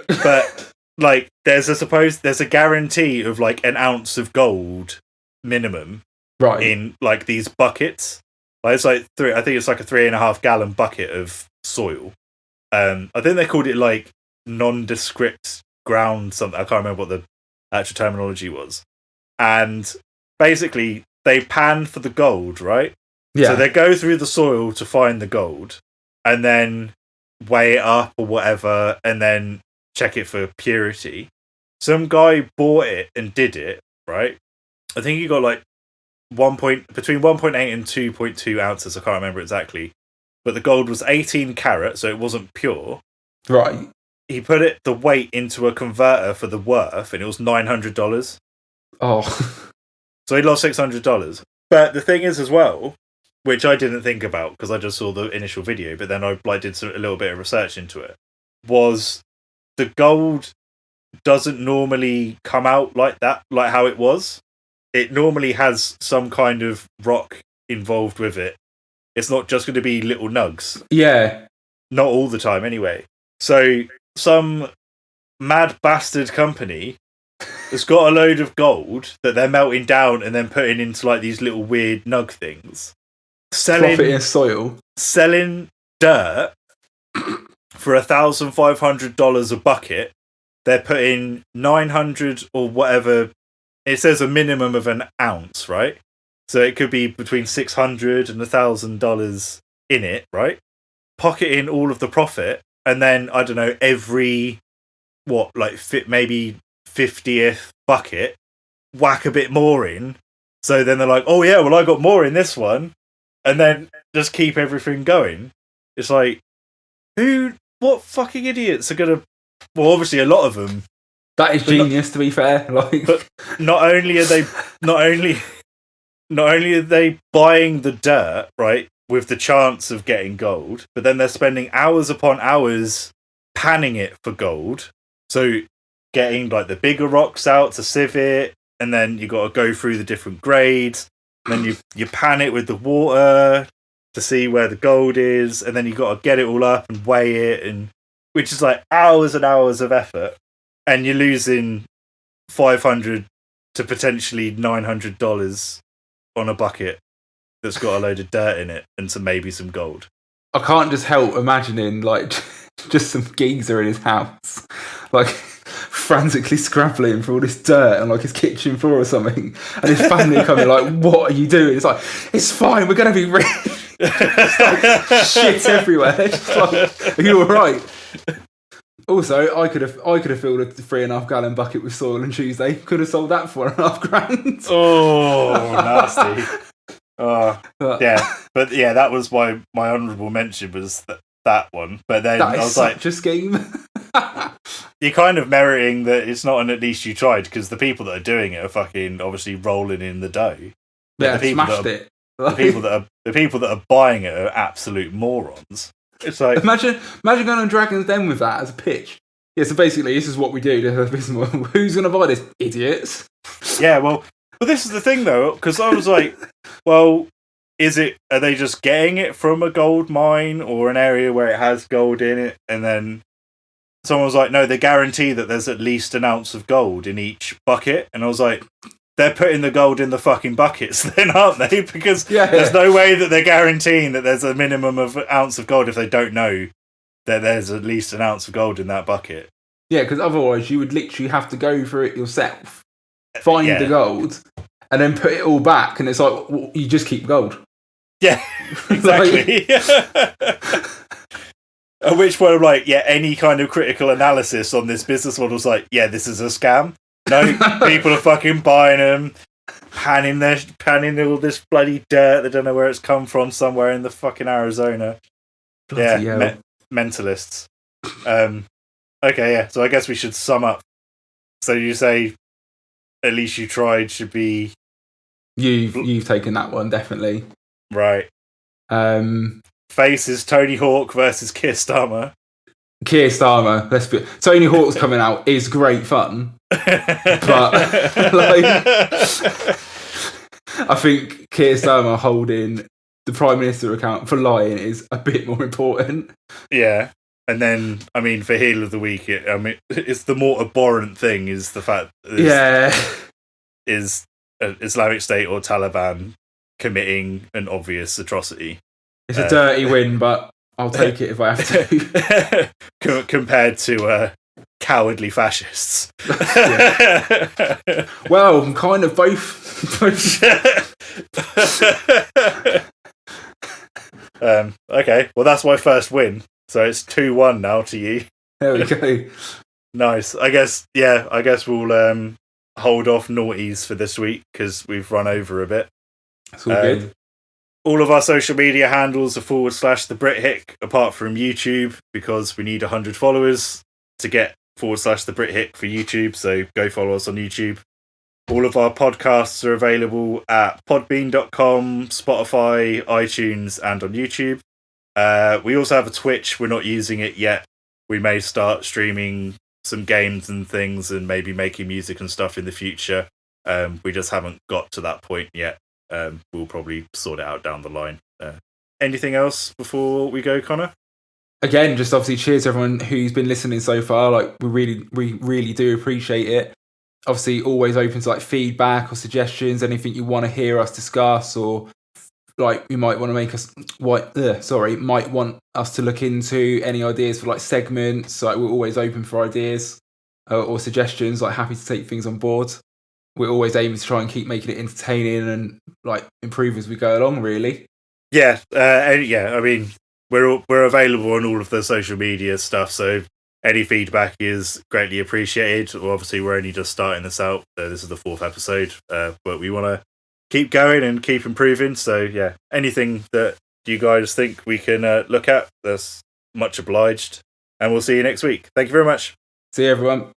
But like there's a guarantee of like an ounce of gold minimum in like these buckets. Like it's like I think it's like a 3.5 gallon bucket of soil. I think they called it like nondescript ground something. I can't remember what the actual terminology was. And basically they pan for the gold, right? Yeah. So they go through the soil to find the gold and then weigh it up or whatever and then check it for purity. Some guy bought it and did it, right? I think he got like between 1.8 and 2.2 ounces. I can't remember exactly. But the gold was 18 carat, so it wasn't pure. Right. He put the weight into a converter for the worth, and it was $900. Oh. So he lost $600. But the thing is as well, which I didn't think about because I just saw the initial video, but then I did a little bit of research into it, was the gold doesn't normally come out like that, like how it was. It normally has some kind of rock involved with it. It's not just going to be little nugs. Yeah. Not all the time, anyway. So some mad bastard company has got a load of gold that they're melting down and then putting into like these little weird nug things. Profit in soil. Selling dirt for $1,500 a bucket. They're putting 900 or whatever. It says a minimum of an ounce, right? So it could be between $600 and $1,000 in it, right? Pocketing all of the profit, and then I don't know, every maybe 50th bucket, whack a bit more in. So then they're like, oh yeah, well I got more in this one, and then just keep everything going. It's like, what fucking idiots are gonna? Well, obviously a lot of them. That is genius, to be fair. But not only are they buying the dirt, right, with the chance of getting gold, but then they're spending hours upon hours panning it for gold. So getting like the bigger rocks out to sieve it, and then you got to go through the different grades. And then you pan it with the water to see where the gold is, and then you got to get it all up and weigh it, and which is like hours and hours of effort. And you're losing $500 to potentially $900 on a bucket that's got a load of dirt in it and maybe some gold. I can't just help imagining like just some geezer in his house, like frantically scrabbling for all this dirt on like his kitchen floor or something, and his family coming like, "What are you doing?" It's like, "It's fine, we're gonna be rich." Like, shit everywhere. It's like, are you all right? Also, I could have filled a 3.5 gallon bucket with soil on Tuesday. Could have sold that for $4.5 grand. Oh, nasty. Yeah, that was my honourable mention was that one. But then that I was such a scheme. You're kind of meriting that it's not an At Least You Tried, because the people that are doing it are fucking obviously rolling in the dough. Yeah, smashed it. The people that are buying it are absolute morons. It's like imagine going on Dragon's Den with that as a pitch. Yeah, so basically this is what we do. Who's going to buy this, idiots? Yeah, well, this is the thing though, because I was like, well, are they just getting it from a gold mine or an area where it has gold in it? And then someone was like, no, they guarantee that there's at least an ounce of gold in each bucket. And I was like, they're putting the gold in the fucking buckets then, aren't they? Because there's no way that they're guaranteeing that there's a minimum of an ounce of gold if they don't know that there's at least an ounce of gold in that bucket. Yeah, because otherwise you would literally have to go for it yourself, find the gold, and then put it all back, and it's like, well, you just keep gold. Yeah, exactly. At which point I'm like, any kind of critical analysis on this business model is like, this is a scam. No, people are fucking buying them, panning all this bloody dirt. They don't know where it's come from, somewhere in the fucking Arizona. Mentalists. Okay, so I guess we should sum up. So you say At least you tried should be... You've taken that one, definitely. Right. Face is Tony Hawk versus Keir Starmer. Keir Starmer. Tony Hawk's coming out is great fun, but like, I think Keir Starmer holding the Prime Minister account for lying is a bit more important. Yeah. And then, I mean, for Heel of the Week, it's the more abhorrent thing is the fact is Islamic State or Taliban committing an obvious atrocity. It's a dirty win, but I'll take it if I have to. Compared to cowardly fascists. Well, kind of both. Okay, well, that's my first win. So it's 2-1 now to you. There we go. Nice. I guess we'll hold off naughties for this week because we've run over a bit. That's all good. All of our social media handles are / the BritHick, apart from YouTube, because we need 100 followers to get / the BritHick for YouTube. So go follow us on YouTube. All of our podcasts are available at podbean.com, Spotify, iTunes, and on YouTube. We also have a Twitch. We're not using it yet. We may start streaming some games and things and maybe making music and stuff in the future. We just haven't got to that point yet. We'll probably sort it out down the line. Anything else before we go, Connor? Again, just obviously cheers to everyone who's been listening so far. Like, we really do appreciate it. Obviously, always open to like feedback or suggestions, anything you want to hear us discuss, or like you might want to make us might want us to look into any ideas for like segments. Like, we're always open for ideas or suggestions. Like, happy to take things on board. We're always aiming to try and keep making it entertaining and like improve as we go along, really. Yeah, I mean, we're available on all of the social media stuff, so any feedback is greatly appreciated. Well, obviously, we're only just starting this out. This is the 4th episode, but we want to keep going and keep improving. So, yeah, anything that you guys think we can look at, that's much obliged. And we'll see you next week. Thank you very much. See you, everyone.